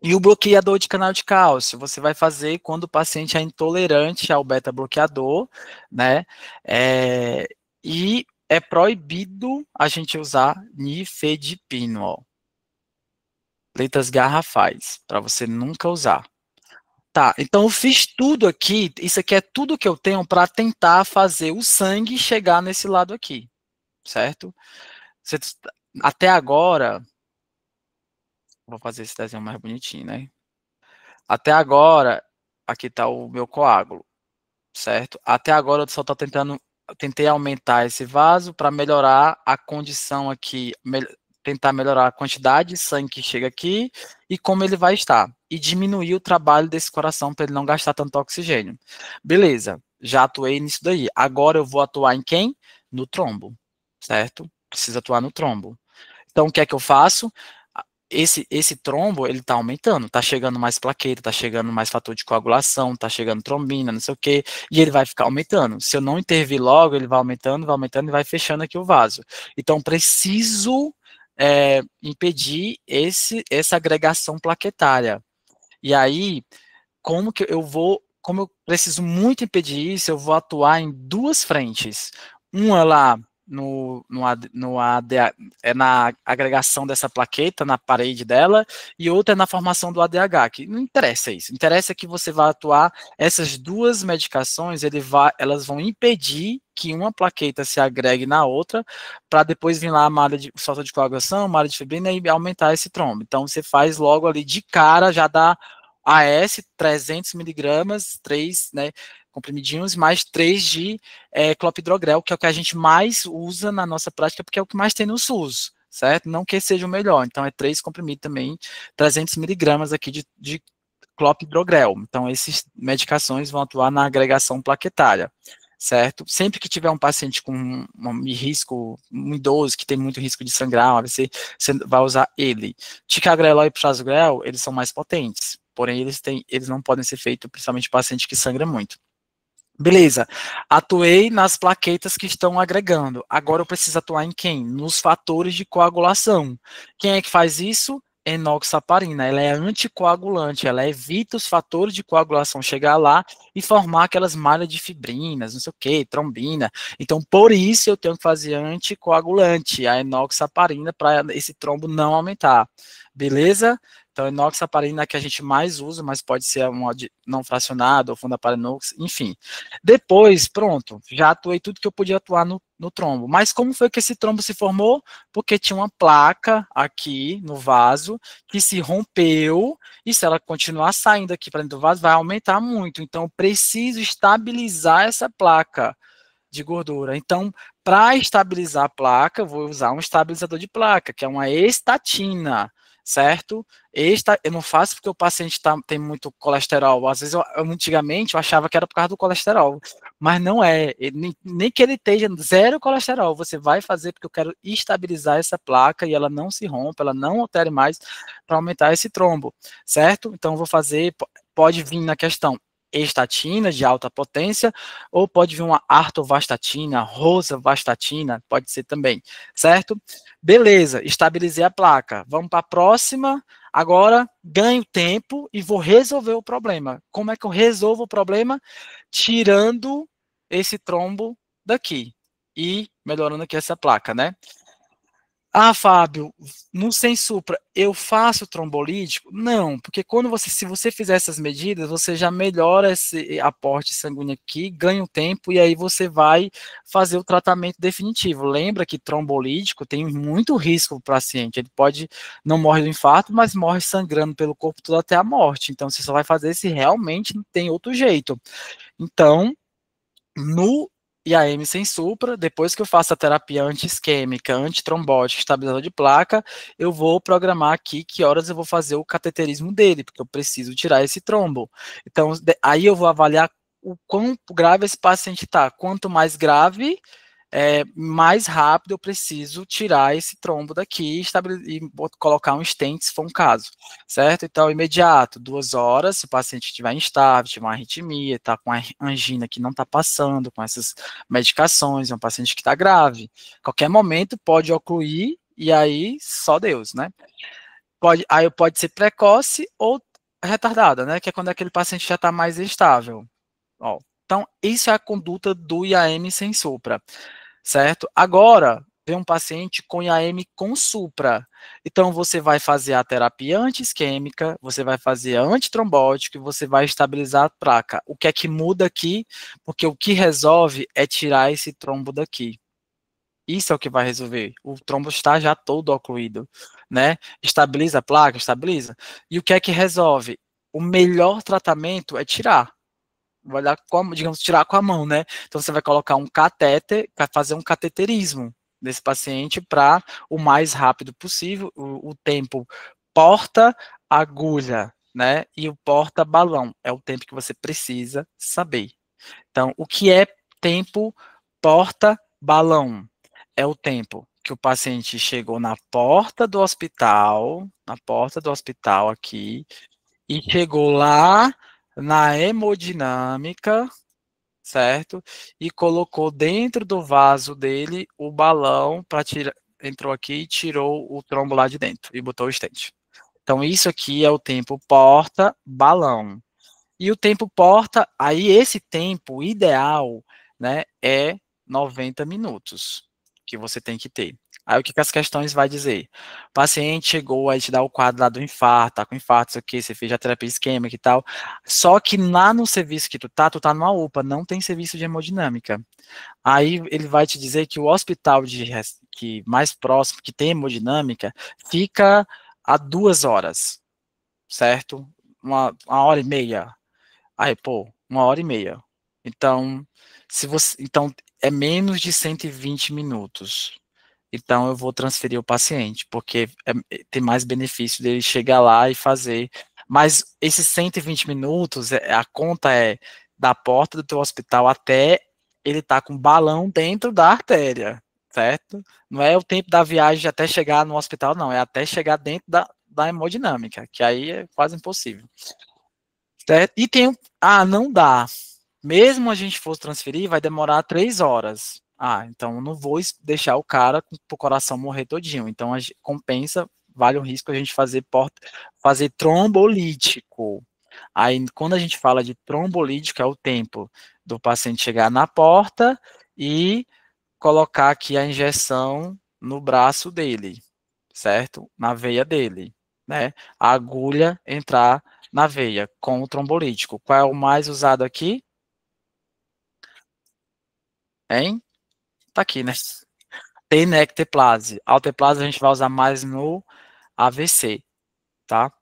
E o bloqueador de canal de cálcio, você vai fazer quando o paciente é intolerante ao beta-bloqueador, né, e é proibido a gente usar nifedipino, ó. Letras garrafais, para você nunca usar. Tá, então eu fiz tudo aqui, isso aqui é tudo que eu tenho para tentar fazer o sangue chegar nesse lado aqui, certo? Até agora, vou fazer esse desenho mais bonitinho, né? Até agora, aqui está o meu coágulo, certo? Até agora eu só estou tentei aumentar esse vaso para melhorar a condição aqui, tentar melhorar a quantidade de sangue que chega aqui e como ele vai estar. E diminuir o trabalho desse coração para ele não gastar tanto oxigênio. Beleza, já atuei nisso daí. Agora eu vou atuar em quem? No trombo, certo? Precisa atuar no trombo. Então, o que é que eu faço? Esse trombo, ele tá aumentando, tá chegando mais plaqueta, tá chegando mais fator de coagulação, tá chegando trombina, não sei o quê, e ele vai ficar aumentando. Se eu não intervir logo, ele vai aumentando e vai fechando aqui o vaso. Então, preciso impedir essa agregação plaquetária. E aí, como eu preciso muito impedir isso, eu vou atuar em duas frentes. Uma lá na agregação dessa plaqueta na parede dela, e outra é na formação do ADH, que não interessa isso. Interessa que você vai atuar, essas duas medicações, elas vão impedir que uma plaqueta se agregue na outra, para depois vir lá a malha de falta de coagulação, malha de fibrina e aumentar esse trombo. Então, você faz logo ali de cara, já dá AS, 300 miligramas, 3, né, comprimidinhos, mais 3 de clopidogrel, que é o que a gente mais usa na nossa prática, porque é o que mais tem no SUS, certo? Não que seja o melhor, então é 3 comprimidos também, 300 miligramas aqui de clopidogrel. Então, essas medicações vão atuar na agregação plaquetária, certo? Sempre que tiver um paciente com um risco, um idoso que tem muito risco de sangrar, um AVC, você vai usar ele. Ticagrelol e prasugrel, eles são mais potentes, porém eles não podem ser feitos principalmente em paciente que sangra muito. Beleza, atuei nas plaquetas que estão agregando. Agora eu preciso atuar em quem? Nos fatores de coagulação. Quem é que faz isso? Enoxaparina. Ela é anticoagulante, ela evita os fatores de coagulação chegar lá e formar aquelas malhas de fibrinas, não sei o que, trombina. Então, por isso eu tenho que fazer anticoagulante, a enoxaparina, para esse trombo não aumentar. Beleza? Então, enoxaparina é a que a gente mais usa, mas pode ser uma não fracionada ou fundaparinox, enfim. Depois, pronto, já atuei tudo que eu podia atuar no trombo. Mas como foi que esse trombo se formou? Porque tinha uma placa aqui no vaso que se rompeu, e se ela continuar saindo aqui para dentro do vaso, vai aumentar muito. Então, eu preciso estabilizar essa placa de gordura. Então, para estabilizar a placa, eu vou usar um estabilizador de placa, que é uma estatina, certo? Eu não faço porque o paciente tem muito colesterol. Às vezes, antigamente, eu achava que era por causa do colesterol, mas não é. Nem que ele esteja zero colesterol, você vai fazer porque eu quero estabilizar essa placa e ela não se rompa, ela não altere mais para aumentar esse trombo, certo? Então, eu vou fazer, pode vir na questão estatina de alta potência, ou pode vir uma artovastatina, rosuvastatina, pode ser também, certo? Beleza, estabilizei a placa. Vamos para a próxima. Agora, ganho tempo e vou resolver o problema. Como é que eu resolvo o problema? Tirando esse trombo daqui e melhorando aqui essa placa, né? Ah, Fábio, no Sensupra, eu faço trombolítico? Não, porque se você fizer essas medidas, você já melhora esse aporte sanguíneo aqui, ganha um tempo, e aí você vai fazer o tratamento definitivo. Lembra que trombolítico tem muito risco para o paciente. Ele não morre do infarto, mas morre sangrando pelo corpo todo até a morte. Então, você só vai fazer se realmente não tem outro jeito. Então, no IAM sem supra, depois que eu faço a terapia anti-isquêmica, antitrombótica, estabilizador de placa, eu vou programar aqui que horas eu vou fazer o cateterismo dele, porque eu preciso tirar esse trombo. Então, aí eu vou avaliar o quão grave esse paciente está. Quanto mais grave, mais rápido eu preciso tirar esse trombo daqui e colocar um stent, se for um caso, certo? Então, imediato, 2 horas, se o paciente estiver instável, tiver uma arritmia, está com a angina que não está passando com essas medicações, é um paciente que está grave. Qualquer momento pode ocluir, e aí só Deus, né? Aí pode ser precoce ou retardada, né? Que é quando aquele paciente já está mais estável. Ó, então, isso é a conduta do IAM sem supra, certo? Agora, vem um paciente com IAM com supra. Então, você vai fazer a terapia anti-isquêmica, você vai fazer a antitrombótica e você vai estabilizar a placa. O que é que muda aqui? Porque o que resolve é tirar esse trombo daqui. Isso é o que vai resolver. O trombo está já todo ocluído, né? Estabiliza a placa, estabiliza. E o que é que resolve? O melhor tratamento é tirar. Vai dar, digamos, tirar com a mão, né? Então, você vai colocar um catéter, vai fazer um cateterismo desse paciente para o mais rápido possível, o tempo porta-agulha, né? E o porta-balão é o tempo que você precisa saber. Então, o que é tempo porta-balão? É o tempo que o paciente chegou na porta do hospital aqui, e chegou lá na hemodinâmica, certo? E colocou dentro do vaso dele o balão para tirar, entrou aqui e tirou o trombo lá de dentro e botou o stent. Então, isso aqui é o tempo porta-balão. E o tempo porta, aí esse tempo ideal, né, é 90 minutos que você tem que ter. Aí o que as questões vai dizer? O paciente chegou, aí te dá o quadro lá do infarto, tá com infarto, isso aqui, você fez a terapia isquêmica e tal. Só que lá no serviço que tu tá numa UPA, não tem serviço de hemodinâmica. Aí ele vai te dizer que o hospital que mais próximo, que tem hemodinâmica, fica a 2 horas, certo? Uma hora e meia. Aí, pô, 1 hora e meia. Então, então é menos de 120 minutos. então eu vou transferir o paciente, porque tem mais benefício dele chegar lá e fazer. Mas esses 120 minutos, a conta é da porta do teu hospital até ele estar com balão dentro da artéria, certo? Não é o tempo da viagem até chegar no hospital, não, é até chegar dentro da hemodinâmica, que aí é quase impossível. Certo? E tem, não dá. Mesmo a gente fosse transferir, vai demorar 3 horas. Então eu não vou deixar o cara com o coração morrer todinho. Então compensa, vale o risco a gente fazer trombolítico. Aí quando a gente fala de trombolítico, é o tempo do paciente chegar na porta e colocar aqui a injeção no braço dele, certo? Na veia dele, né? A agulha entrar na veia com o trombolítico. Qual é o mais usado aqui? Hein? Tá aqui, né? Tenecteplase. Alteplase a gente vai usar mais no AVC, tá?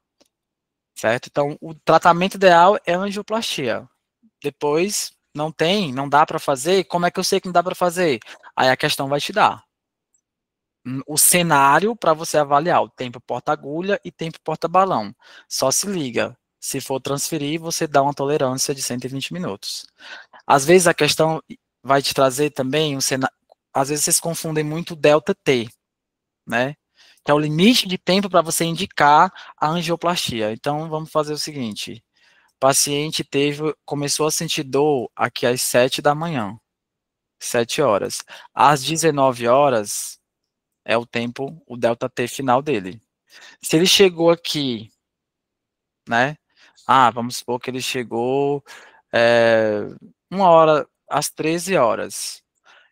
Certo? Então, o tratamento ideal é a angioplastia. Depois, não dá para fazer. Como é que eu sei que não dá para fazer? Aí a questão vai te dar o cenário para você avaliar o tempo porta-agulha e tempo porta-balão. Só se liga. Se for transferir, você dá uma tolerância de 120 minutos. Às vezes a questão vai te trazer também um cenário. Às vezes vocês confundem muito delta T, né? Que é o limite de tempo para você indicar a angioplastia. Então, vamos fazer o seguinte. O paciente começou a sentir dor aqui às 7 da manhã. 7 horas. Às 19 horas é o tempo, o delta T final dele. Se ele chegou aqui, né? Vamos supor que ele chegou 1 hora às 13 horas.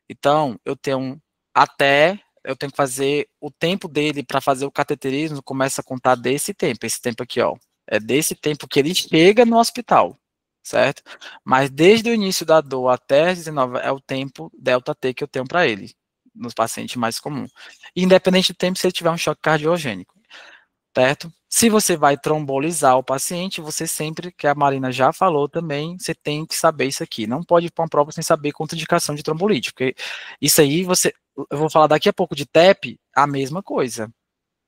Então, eu tenho que fazer o tempo dele para fazer o cateterismo, começa a contar desse tempo, esse tempo aqui, ó. É desse tempo que ele chega no hospital, certo? Mas desde o início da dor até as 19 é o tempo delta T que eu tenho para ele, nos pacientes mais comuns. Independente do tempo, se ele tiver um choque cardiogênico, certo? Se você vai trombolizar o paciente, você sempre, que a Marina já falou também, você tem que saber isso aqui. Não pode ir para uma prova sem saber contraindicação de trombolítico, porque isso aí eu vou falar daqui a pouco de TEP, a mesma coisa,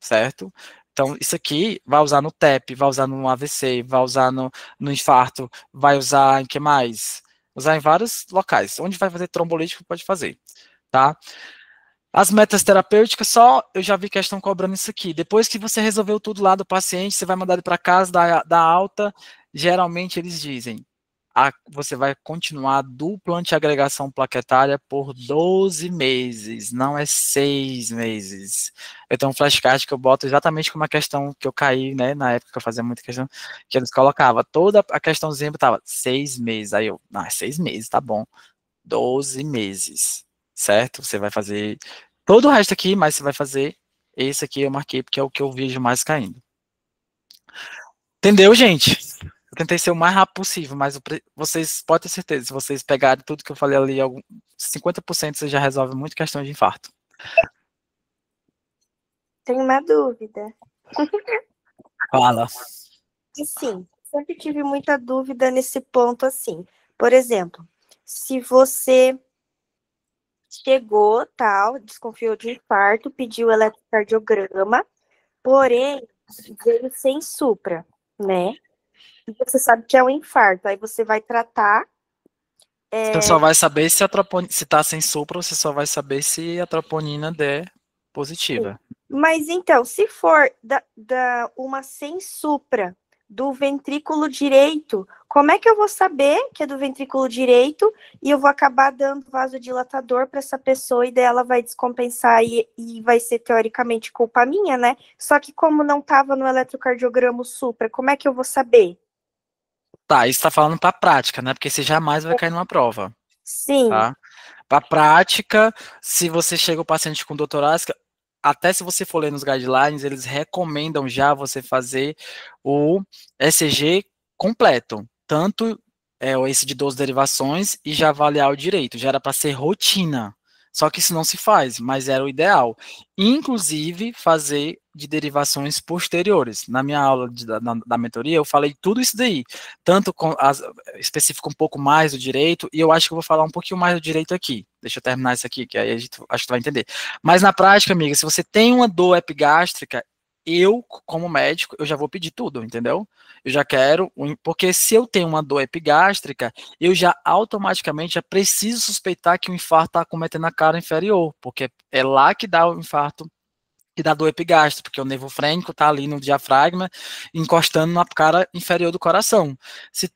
certo? Então, isso aqui vai usar no TEP, vai usar no AVC, vai usar no infarto, vai usar em que mais? Usar em vários locais. Onde vai fazer trombolítico, pode fazer, tá? As metas terapêuticas, eu já vi que eles estão cobrando isso aqui. Depois que você resolveu tudo lá do paciente, você vai mandar ele para casa, da alta, geralmente eles dizem, você vai continuar a dupla antiagregação plaquetária por 12 meses, não é 6 meses. Eu tenho um flashcard que eu boto exatamente com uma questão que eu caí, né, na época que eu fazia muita questão, que eles colocavam, toda a questãozinha estava 6 meses, aí eu, 6 meses, tá bom, 12 meses, certo? Você vai fazer todo o resto aqui, mas você vai fazer esse aqui, eu marquei, porque é o que eu vejo mais caindo. Entendeu, gente? Eu tentei ser o mais rápido possível, mas vocês podem ter certeza, se vocês pegarem tudo que eu falei ali, 50% você já resolve muito questão de infarto. Tenho uma dúvida. Fala. Sim, sempre tive muita dúvida nesse ponto, assim. Por exemplo, se você chegou, tal, desconfiou de infarto, pediu eletrocardiograma, porém, veio sem supra, né? E você sabe que é um infarto, aí você vai tratar. Você só vai saber se tá sem supra, você só vai saber se a troponina der positiva. Mas então, se for uma sem supra do ventrículo direito, como é que eu vou saber que é do ventrículo direito e eu vou acabar dando vasodilatador para essa pessoa e daí ela vai descompensar e vai ser teoricamente culpa minha, né? Só que como não estava no eletrocardiograma supra, como é que eu vou saber? Tá, isso tá falando pra prática, né? Porque você jamais vai cair numa prova. Sim. Tá? Pra prática, se você chega o paciente com dor torácica, até se você for ler nos guidelines, eles recomendam já você fazer o ECG completo, tanto esse de 12 derivações e já avaliar o direito, já era para ser rotina, só que isso não se faz, mas era o ideal. Inclusive, fazer de derivações posteriores. Na minha aula da mentoria, eu falei tudo isso daí, tanto especifico um pouco mais do direito, e eu acho que eu vou falar um pouquinho mais do direito aqui, Deixa eu terminar isso aqui, que aí a gente, acho que tu vai entender. Mas na prática, amiga, se você tem uma dor epigástrica, eu, como médico, eu já vou pedir tudo, entendeu? Eu já quero, porque se eu tenho uma dor epigástrica, eu já automaticamente já preciso suspeitar que o infarto está acometendo a cara inferior, porque é lá que dá o infarto, que dá dor epigástrica, porque o nervo frênico está ali no diafragma, encostando na cara inferior do coração. Se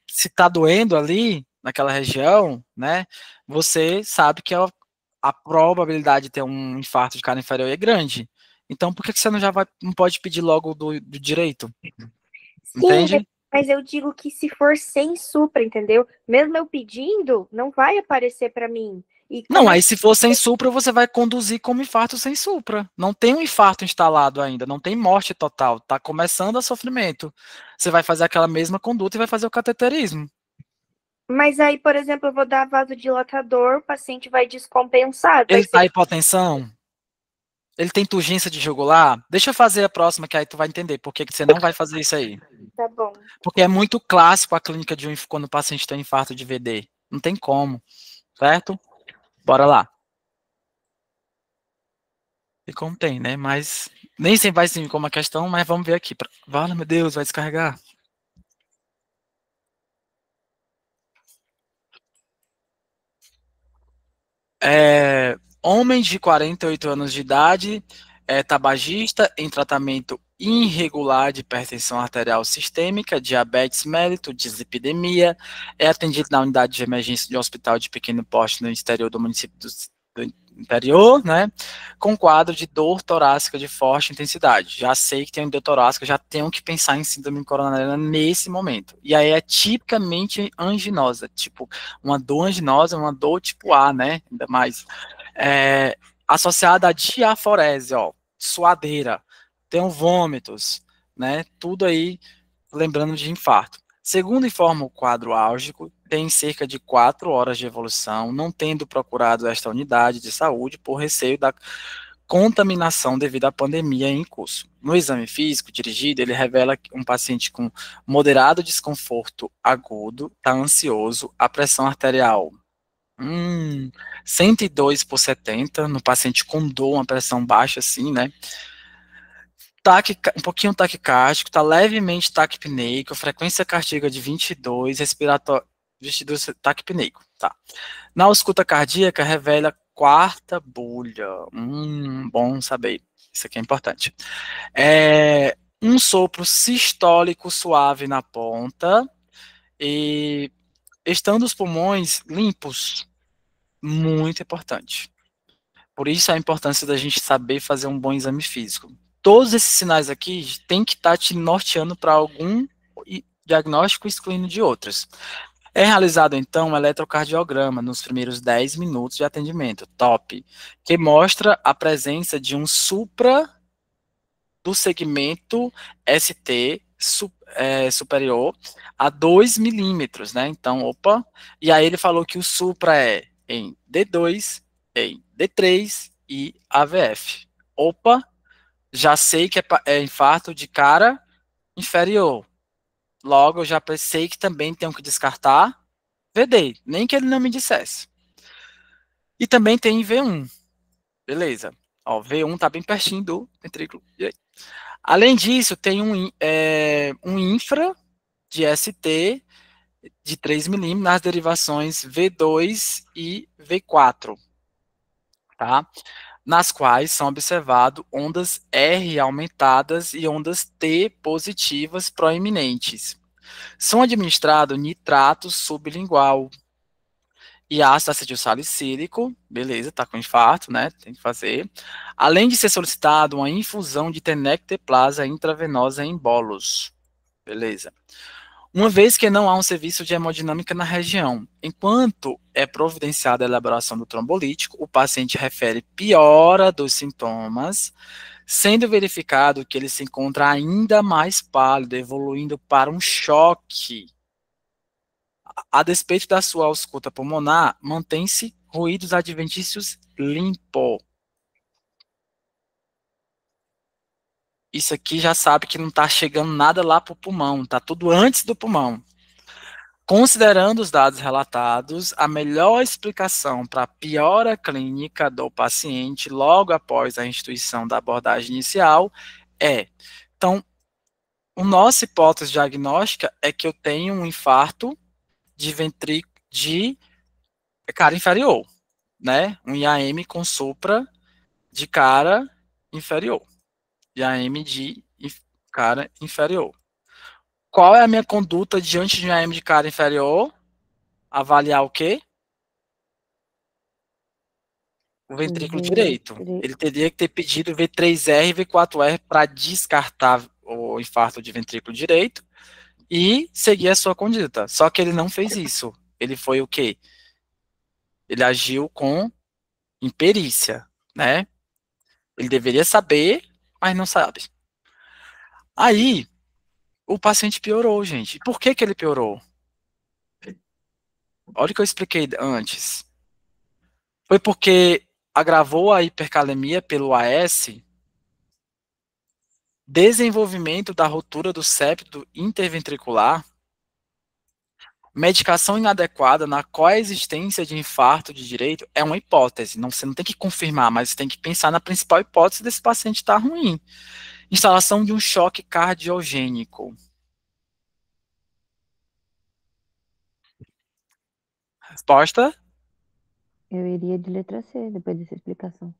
está doendo ali, naquela região, né, você sabe que a probabilidade de ter um infarto de cara inferior é grande. Então, por que você não pode pedir logo do direito? Sim, Entende? mas eu digo que se for sem supra, entendeu? Mesmo eu pedindo, não vai aparecer para mim. E Não, como é aí se for sem supra, você vai conduzir como infarto sem supra. Não tem um infarto instalado ainda, não tem morte total, tá começando a sofrimento. Você vai fazer aquela mesma conduta e vai fazer o cateterismo. Mas aí, por exemplo, eu vou dar vasodilatador, o paciente vai descompensar. Vai Ele ser... tá hipotensão? Ele tem turgência de jugular? Deixa eu fazer a próxima, que aí tu vai entender por que você não vai fazer isso aí. Tá bom. Porque é muito clássico a clínica de quando o paciente tem infarto de VD. Não tem como, certo? Bora lá. E como tem, né? Mas nem sempre vai ser como a questão, mas vamos ver aqui. Vale, meu Deus, vai descarregar. Homem de 48 anos de idade, tabagista, em tratamento irregular de hipertensão arterial sistêmica, diabetes mellitus, dislipidemia, é atendido na unidade de emergência de um hospital de pequeno porte no exterior do município do interior, né, com quadro de dor torácica de forte intensidade. Já sei que tem dor torácica, já tenho que pensar em síndrome coronariana nesse momento. E aí é tipicamente anginosa, tipo, uma dor anginosa, uma dor tipo A, né, ainda mais. Associada a diaforese, ó, suadeira, tem vômitos, né, tudo aí lembrando de infarto. Segundo informa o quadro álgico, tem cerca de 4 horas de evolução, não tendo procurado esta unidade de saúde por receio da contaminação devido à pandemia em curso. No exame físico dirigido, ele revela que um paciente com moderado desconforto agudo, está ansioso, a pressão arterial 102/70, no paciente com dor, uma pressão baixa assim, né? Um pouquinho taquicárdico, tá levemente taquipneico, frequência cardíaca de 22, respiratório 22 taquipneico, tá. Na ausculta cardíaca revela quarta bulha. Bom saber. Isso aqui é importante. Um sopro sistólico suave na ponta e estando os pulmões limpos, muito importante. Por isso a importância da gente saber fazer um bom exame físico. Todos esses sinais aqui tem que estar te norteando para algum diagnóstico excluindo de outros. É realizado, então, um eletrocardiograma nos primeiros 10 minutos de atendimento, top, que mostra a presença de um supra do segmento ST superior a 2 milímetros, né? Então, opa, e aí ele falou que o supra é em D2, em D3 e AVF. Opa, já sei que é infarto de cara inferior. Logo, eu já pensei que também tenho que descartar VD, nem que ele não me dissesse. E também tem V1. Beleza. Ó, V1 tá bem pertinho do ventrículo direito. Além disso, tem um infra de ST de 3 milímetros nas derivações V2 e V4, tá? Nas quais são observadas ondas R aumentadas e ondas T positivas proeminentes. São administrados nitrato sublingual e ácido acetilsalicílico, beleza, tá com infarto, né, tem que fazer. Além de ser solicitado uma infusão de tenecteplasa intravenosa em bolos, beleza. Uma vez que não há um serviço de hemodinâmica na região, enquanto é providenciada a elaboração do trombolítico, o paciente refere piora dos sintomas, sendo verificado que ele se encontra ainda mais pálido, evoluindo para um choque. A despeito da sua ausculta pulmonar, mantém-se ruídos adventícios limpo. Isso aqui já sabe que não está chegando nada lá para o pulmão, está tudo antes do pulmão. Considerando os dados relatados, a melhor explicação para a piora clínica do paciente logo após a instituição da abordagem inicial é, então, a nossa hipótese diagnóstica é que eu tenho um infarto de cara inferior, né? Um IAM com supra de cara inferior. IAM de cara inferior. Qual é a minha conduta diante de um IAM de cara inferior? Avaliar o quê? O ventrículo direito. Ele teria que ter pedido V3R e V4R para descartar o infarto de ventrículo direito e seguir a sua conduta. Só que ele não fez isso. Ele foi o quê? Ele agiu com imperícia, né? Ele deveria saber, mas não sabe. Aí, o paciente piorou, gente. Por que que ele piorou? Olha o que eu expliquei antes. Foi porque agravou a hipercalemia pelo AS, desenvolvimento da ruptura do septo interventricular, medicação inadequada na coexistência de infarto de direito é uma hipótese. Não, você não tem que confirmar, mas você tem que pensar na principal hipótese desse paciente estar ruim. Instalação de um choque cardiogênico. Resposta? Eu iria de letra C, depois dessa explicação.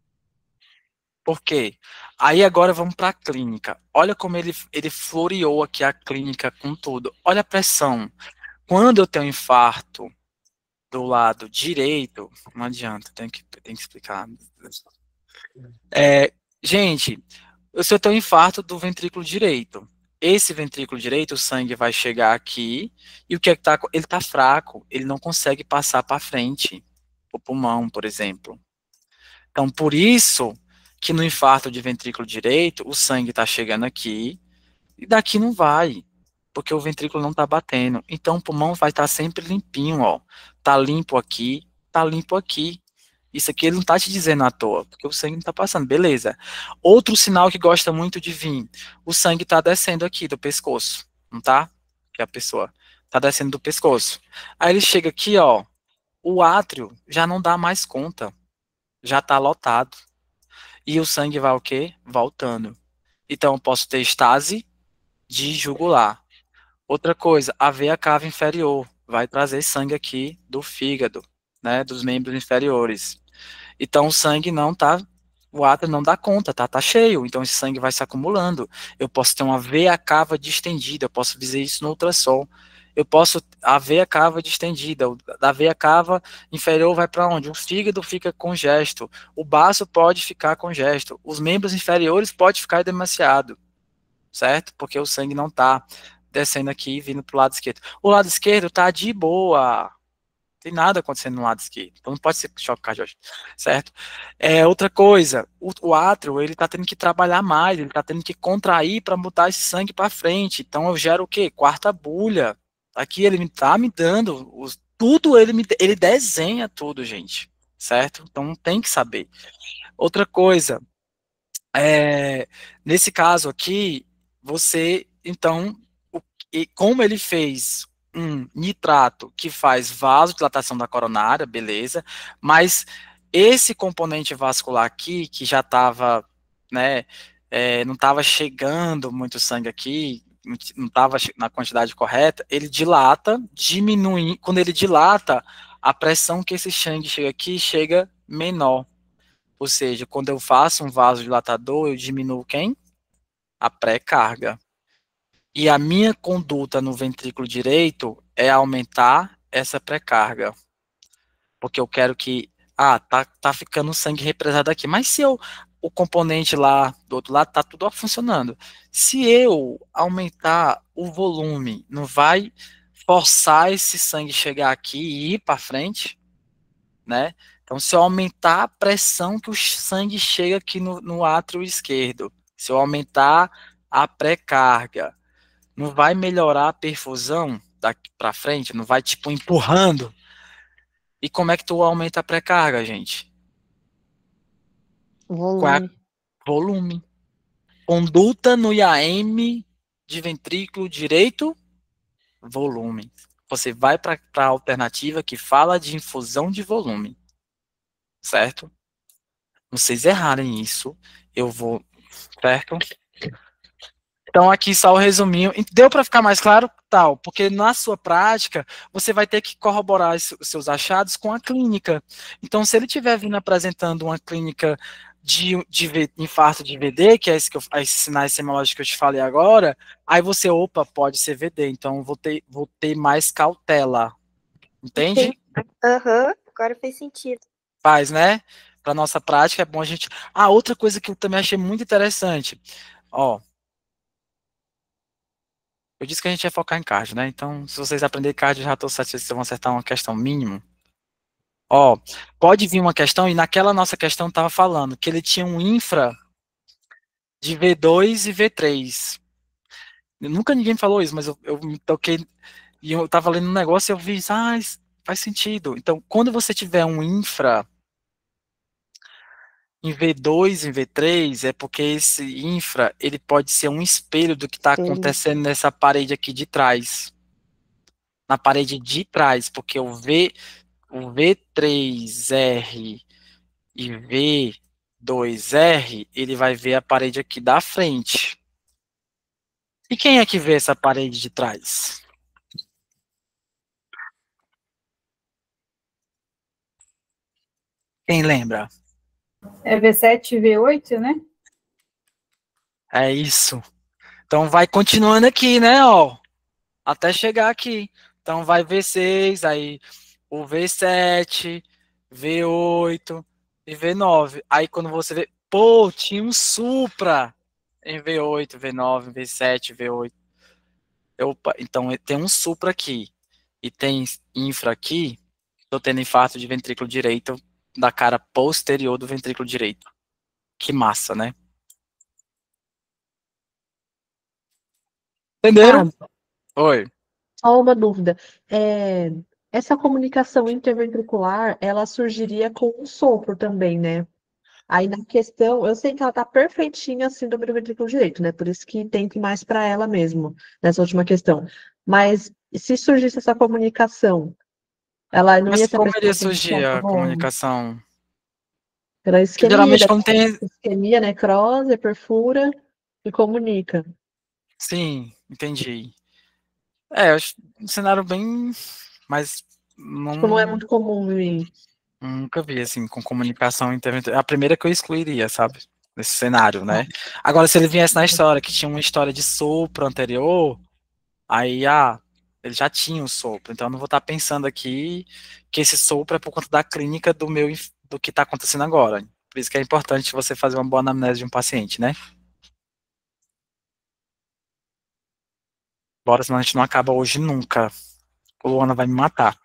Por quê? Aí agora vamos para a clínica. Olha como ele floreou aqui a clínica com tudo. Olha a pressão. Quando eu tenho infarto do lado direito, não adianta, tem que explicar. Gente, se eu tenho infarto do ventrículo direito, esse ventrículo direito, o sangue vai chegar aqui, e o que é que tá? Ele tá fraco, ele não consegue passar para frente, o pulmão, por exemplo. Então, por isso que no infarto de ventrículo direito, o sangue está chegando aqui, e daqui não vai, porque o ventrículo não está batendo. Então, o pulmão vai estar sempre limpinho, ó. Tá limpo aqui, tá limpo aqui. Isso aqui ele não tá te dizendo à toa, porque o sangue não tá passando, beleza. Outro sinal que gosta muito de vir, o sangue tá descendo aqui do pescoço, não tá? Que a pessoa tá descendo do pescoço. Aí ele chega aqui, ó, o átrio já não dá mais conta, já tá lotado. E o sangue vai o quê? Voltando. Então eu posso ter estase de jugular. Outra coisa, a veia cava inferior vai trazer sangue aqui do fígado, né, dos membros inferiores. Então o sangue não tá, o átrio não dá conta, tá cheio, então esse sangue vai se acumulando. Eu posso ter uma veia cava distendida, eu posso dizer isso no ultrassom. Eu posso, a veia cava distendida, da veia cava inferior vai para onde? O fígado fica congesto, o baço pode ficar congesto, os membros inferiores pode ficar demasiado, certo? Porque o sangue não tá descendo aqui e vindo pro lado esquerdo. O lado esquerdo tá de boa, tem nada acontecendo no lado esquerdo, então não pode ser choque cardiogênico, certo? Outra coisa, o átrio, ele tá tendo que trabalhar mais, ele tá tendo que contrair para botar esse sangue para frente, então eu gero o quê? Quarta bulha. Aqui ele tá me dando, tudo ele desenha tudo, gente, certo? Então tem que saber. Outra coisa, nesse caso aqui, você, então, como ele fez um nitrato que faz vasodilatação da coronária, beleza, mas esse componente vascular aqui, que já estava, né, não estava chegando muito sangue aqui, não estava na quantidade correta, ele dilata, diminui, quando ele dilata, a pressão que esse sangue chega aqui chega menor. Ou seja, quando eu faço um vasodilatador, eu diminuo quem? A pré-carga. E a minha conduta no ventrículo direito é aumentar essa pré-carga. Porque eu quero que, tá ficando sangue represado aqui. Mas se o componente lá do outro lado tá tudo funcionando. Se eu aumentar o volume, não vai forçar esse sangue chegar aqui e ir para frente, né? Então, se eu aumentar a pressão que o sangue chega aqui no átrio esquerdo, se eu aumentar a pré-carga, não vai melhorar a perfusão daqui para frente? Não vai, tipo, empurrando? E como é que tu aumenta a pré-carga, gente? Qual é Volume. volume. Conduta no IAM de ventrículo direito, volume. você vai para a alternativa que fala de infusão de volume, certo? Vocês errarem isso, eu vou, certo? Então, aqui só o resuminho. Deu para ficar mais claro? Tal, porque na sua prática, você vai ter que corroborar os seus achados com a clínica. Então, se ele estiver vindo apresentando uma clínica de infarto de VD, que é esses sinais semiológicos que eu te falei agora, aí você, opa, pode ser VD. Então, vou ter mais cautela. Entende? Aham, agora fez sentido. Faz, né? Para nossa prática, é bom a gente... outra coisa que eu também achei muito interessante. Ó, eu disse que a gente ia focar em cardio, né? Então, se vocês aprenderem cardio, já estou satisfeito que vocês vão acertar uma questão mínima. Ó, pode vir uma questão, e naquela nossa questão estava falando que ele tinha um infra de V2 e V3. Nunca ninguém falou isso, mas eu me toquei, e eu estava lendo um negócio e eu vi isso, faz sentido. Então, quando você tiver um infra em V2, em V3, é porque esse infra, ele pode ser um espelho do que está acontecendo nessa parede aqui de trás. Na parede de trás, porque o V3R e V2R, ele vai ver a parede aqui da frente. E quem é que vê essa parede de trás? Quem lembra? É V7 e V8, né? É isso. Então vai continuando aqui, né, ó, até chegar aqui. Então vai V6, aí o V7, V8 e V9. Aí quando você vê, pô, tinha um supra em V8, V9, V7, V8. Opa, então tem um supra aqui e tem infra aqui. Estou tendo infarto de ventrículo direito da cara posterior do ventrículo direito. Que massa, né? Entenderam? Oi. Só uma dúvida. Essa comunicação interventricular, ela surgiria com um sopro também, né? Aí na questão, eu sei que ela tá perfeitinha assim do ventrículo direito, né? Por isso que tem que ir mais para ela mesmo, nessa última questão. Mas se surgisse essa comunicação, ela não ia Mas se como apresentar iria como surgir a sopro? comunicação? Pela isquemia, Geralmente quando tem... isquemia, necrose, perfura e comunica. Sim, entendi. Eu acho um cenário bem... Mas Tipo, não é muito comum em nunca vi, assim, com comunicação interventricular. A primeira que eu excluiria, sabe? Nesse cenário, né? Agora, se ele viesse na história, que tinha uma história de sopro anterior, aí, ele já tinha o sopro. Então, eu não vou estar pensando aqui que esse sopro é por conta da clínica do que está acontecendo agora. Por isso que é importante você fazer uma boa anamnese de um paciente, né? Bora, senão a gente não acaba hoje nunca. O Luana vai me matar.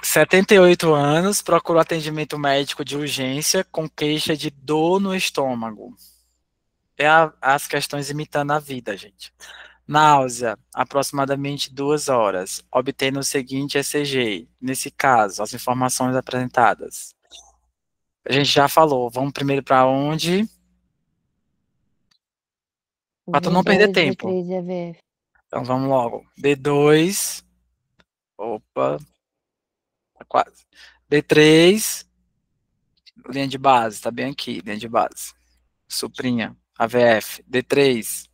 78 anos, procurou atendimento médico de urgência com queixa de dor no estômago. As questões imitando a vida, gente. Náusea, aproximadamente 2 horas. Obtendo o seguinte ECG. Nesse caso, as informações apresentadas. A gente já falou. Vamos primeiro para onde? Para tu não perder tempo. V3 e AVF. Então vamos logo. D2. Opa. Tá quase. D3. Linha de base. Tá bem aqui. Linha de base. Suprinha. AVF. D3.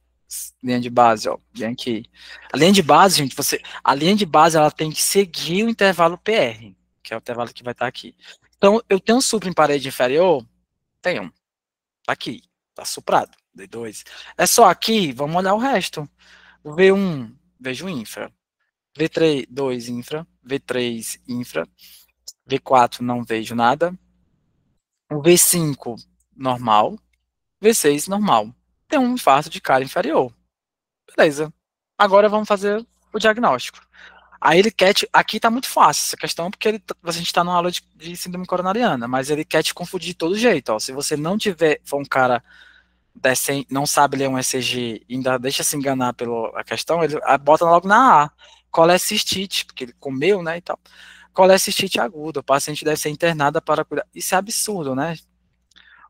Linha de base, ó, bem aqui. A linha de base, gente, a linha de base, ela tem que seguir o intervalo PR, que é o intervalo que vai estar aqui. Então, eu tenho um supra em parede inferior? Tenho. Tá aqui, tá suprado, D2. É só aqui, vamos olhar o resto. O V1, vejo infra. V3, 2 infra. V3, infra. V4, não vejo nada. O V5, normal. V6, normal. Tem um infarto de cara inferior. Beleza. Agora vamos fazer o diagnóstico. Aí ele quer aqui tá muito fácil essa questão, porque a gente está numa aula de síndrome coronariana, mas ele quer te confundir de todo jeito. Ó. Se você não for um cara não sabe ler um ECG e ainda deixa se enganar pela questão, ele bota logo na A. Colecistite, porque ele comeu, né, e tal. Colecistite aguda, o paciente deve ser internado para cuidar. Isso é absurdo, né?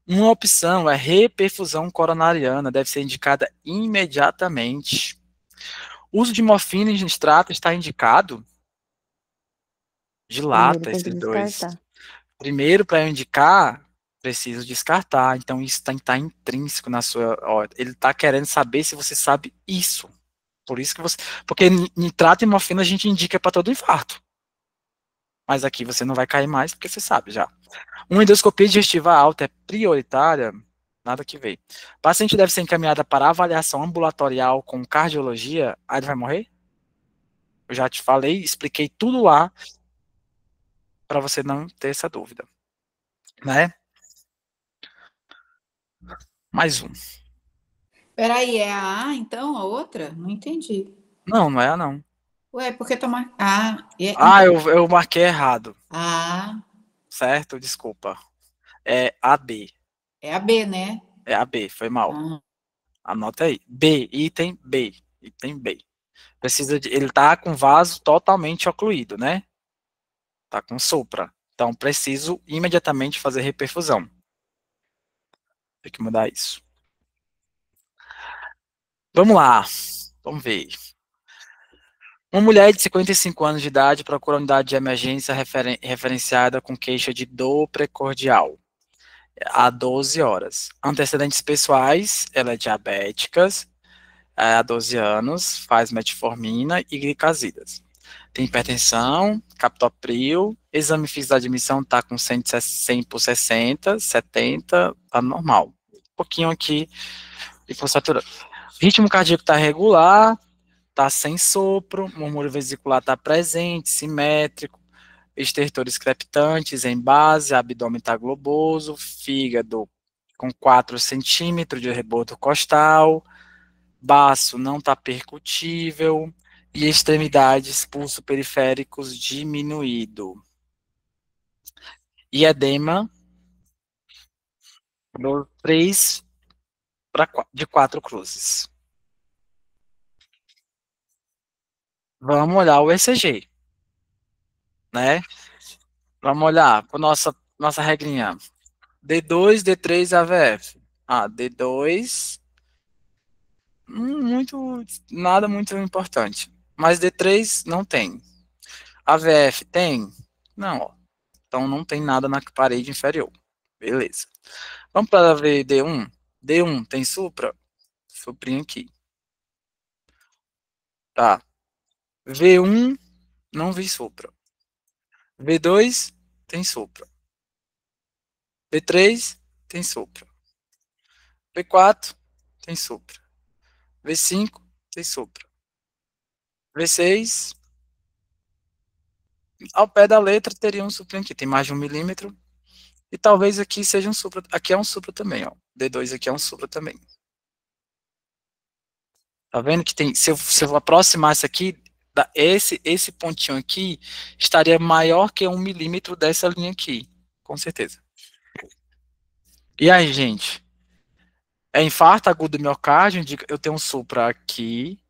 Uma opção é reperfusão coronariana, deve ser indicada imediatamente. Uso de morfina em extrato está indicado? De lata, Primeiro tem que esses dois. descartar. Primeiro, para eu indicar, preciso descartar. Então, isso está intrínseco na sua. Ó, ele está querendo saber se você sabe isso. Por isso que você. Porque nitrato e morfina a gente indica para todo infarto. Mas aqui você não vai cair mais, porque você sabe já. Uma endoscopia digestiva alta é prioritária? Nada que veio. O paciente deve ser encaminhada para avaliação ambulatorial com cardiologia. Aí ele vai morrer? Eu já te falei, expliquei tudo lá para você não ter essa dúvida. Né? Mais um. Peraí, é a A, então, a outra? Não entendi. Não, não é a não. Ué, por que tomar. Ah, Ah, eu marquei errado. Ah, Certo? Desculpa. É a B. é a B, né? É a B, foi mal. Ah, Anota aí. B, item B. Item B. Ele tá com vaso totalmente ocluído, né? Tá com sopra. Então, preciso imediatamente fazer reperfusão. Tem que mudar isso. Vamos lá. Vamos ver. Uma mulher de 55 anos de idade procura unidade de emergência referenciada com queixa de dor precordial há 12 horas. Antecedentes pessoais, ela é diabética, há 12 anos, faz metformina e glicazidas. Tem hipertensão, captopril, exame físico da admissão está com 100 por 60, 70, tá normal. Um pouquinho aqui de saturando. Ritmo cardíaco está regular, está sem sopro, murmúrio vesicular está presente, simétrico, estertores crepitantes em base, abdômen está globoso, fígado com 4 centímetros de rebordo costal, baço não está percutível e extremidades pulso-periféricos diminuído. E edema do 3 de 4 cruzes. Vamos olhar o ECG, né? Vamos olhar para nossa regrinha. D2, D3, AVF. Ah, D2, nada muito importante. Mas D3 não tem. AVF tem? Não, ó. Então não tem nada na parede inferior. Beleza. Vamos para ver D1. D1 tem supra? Suprinho aqui. Tá. V1 não vi supra. V2 tem supra. V3 tem supra. V4 tem supra. V5 tem supra. V6 ao pé da letra teria um supra aqui. Tem mais de 1 milímetro. E talvez aqui seja um supra. Aqui é um supra também, ó. D2 aqui é um supra também. Tá vendo que tem. Se eu aproximar isso aqui, esse pontinho aqui estaria maior que 1 milímetro dessa linha aqui. Com certeza. E aí, gente? É infarto agudo do miocárdio, eu tenho um supra aqui,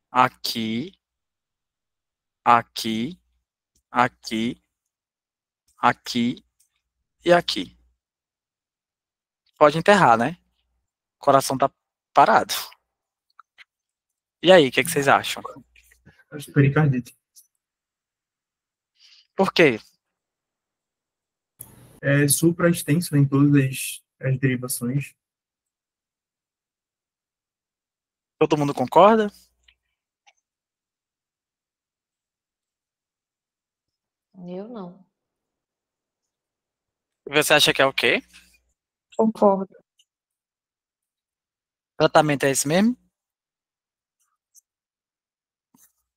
aqui, aqui, aqui, aqui e aqui. Pode enterrar, né? O coração tá parado. E aí, o que vocês acham? Acho que pericardite. Por quê? É supra extenso em todas as derivações. Todo mundo concorda? Eu não. Você acha que é o quê? Concordo. O tratamento é esse mesmo?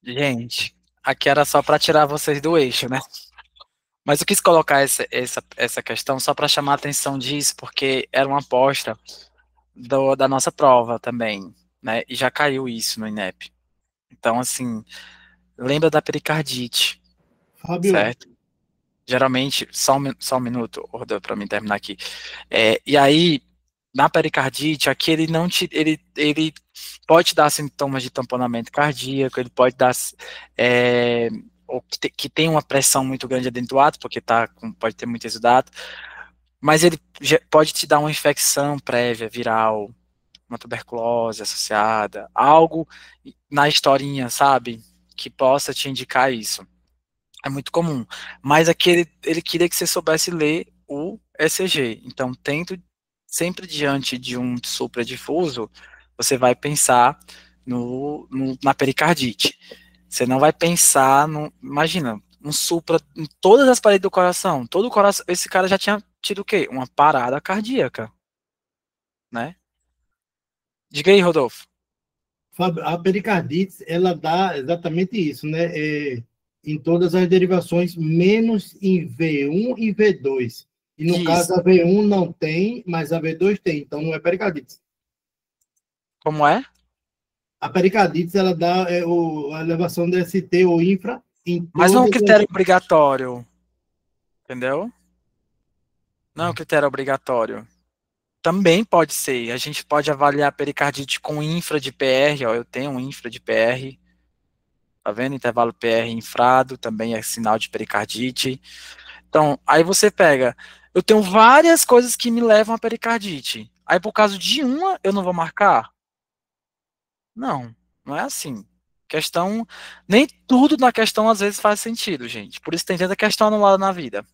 Gente, aqui era só para tirar vocês do eixo, né? Mas eu quis colocar essa questão só para chamar a atenção disso, porque era uma aposta da nossa prova também, né? E já caiu isso no INEP. Então, assim, lembra da pericardite, Fábio, certo? Geralmente, só um minuto, para mim terminar aqui. E aí, na pericardite, aqui ele pode te dar sintomas de tamponamento cardíaco, ele pode dar ou que tem uma pressão muito grande dentro do ato, porque pode ter muito exudato, mas ele pode te dar uma infecção prévia, viral, uma tuberculose associada, algo na historinha, sabe? Que possa te indicar isso. É muito comum. Mas aqui ele queria que você soubesse ler o ECG. Então, sempre diante de um supradifuso, você vai pensar na pericardite. Você não vai pensar imagina, um supra em todas as paredes do coração. Todo o coração, esse cara já tinha tido o quê? Uma parada cardíaca, né? Diga aí, Rodolfo. Fábio, a pericardite, ela dá exatamente isso, né? Em todas as derivações, menos em V1 e V2. E no Isso. caso, a V1 não tem, mas a V2 tem, então não é pericardite. Como é? A pericardite, ela dá a elevação do ST ou infra em Mas não é um todas critério obrigatório. Entendeu? Não é um critério obrigatório. Também pode ser. A gente pode avaliar a pericardite com infra de PR. Ó, eu tenho um infra de PR. Tá vendo? Intervalo PR infrado também é sinal de pericardite. Então, aí você pega. Eu tenho várias coisas que me levam a pericardite. Aí, por causa de uma, eu não vou marcar? Não, não é assim. Questão. Nem tudo na questão às vezes faz sentido, gente. Por isso tem tanta questão anulada na vida.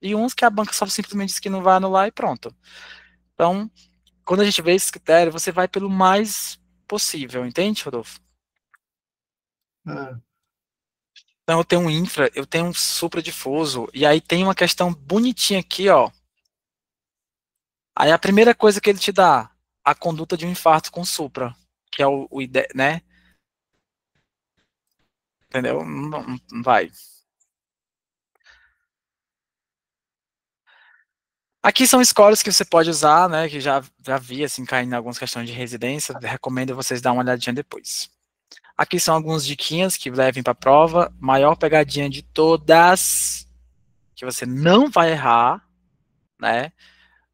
E uns que a banca só simplesmente diz que não vai anular e pronto. Então, quando a gente vê esse critério, você vai pelo mais possível, entende, Rodolfo? Ah. Então, eu tenho um infra, eu tenho um supradifuso, e aí tem uma questão bonitinha aqui, ó. Aí a primeira coisa que ele te dá, a conduta de um infarto com supra, que é né? Entendeu? Não vai. Aqui são scores que você pode usar, né, que já vi, assim, caindo em algumas questões de residência, recomendo vocês dar uma olhadinha depois. Aqui são algumas diquinhas que levem para a prova, maior pegadinha de todas, que você não vai errar, né,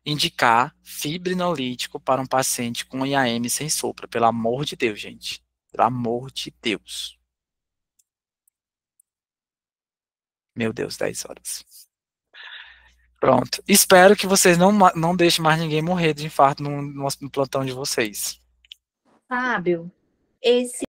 indicar fibrinolítico para um paciente com IAM sem sopro, pelo amor de Deus, gente, pelo amor de Deus. Meu Deus, 10 horas. Pronto. Espero que vocês não deixem mais ninguém morrer de infarto no plantão de vocês. Fábio, esse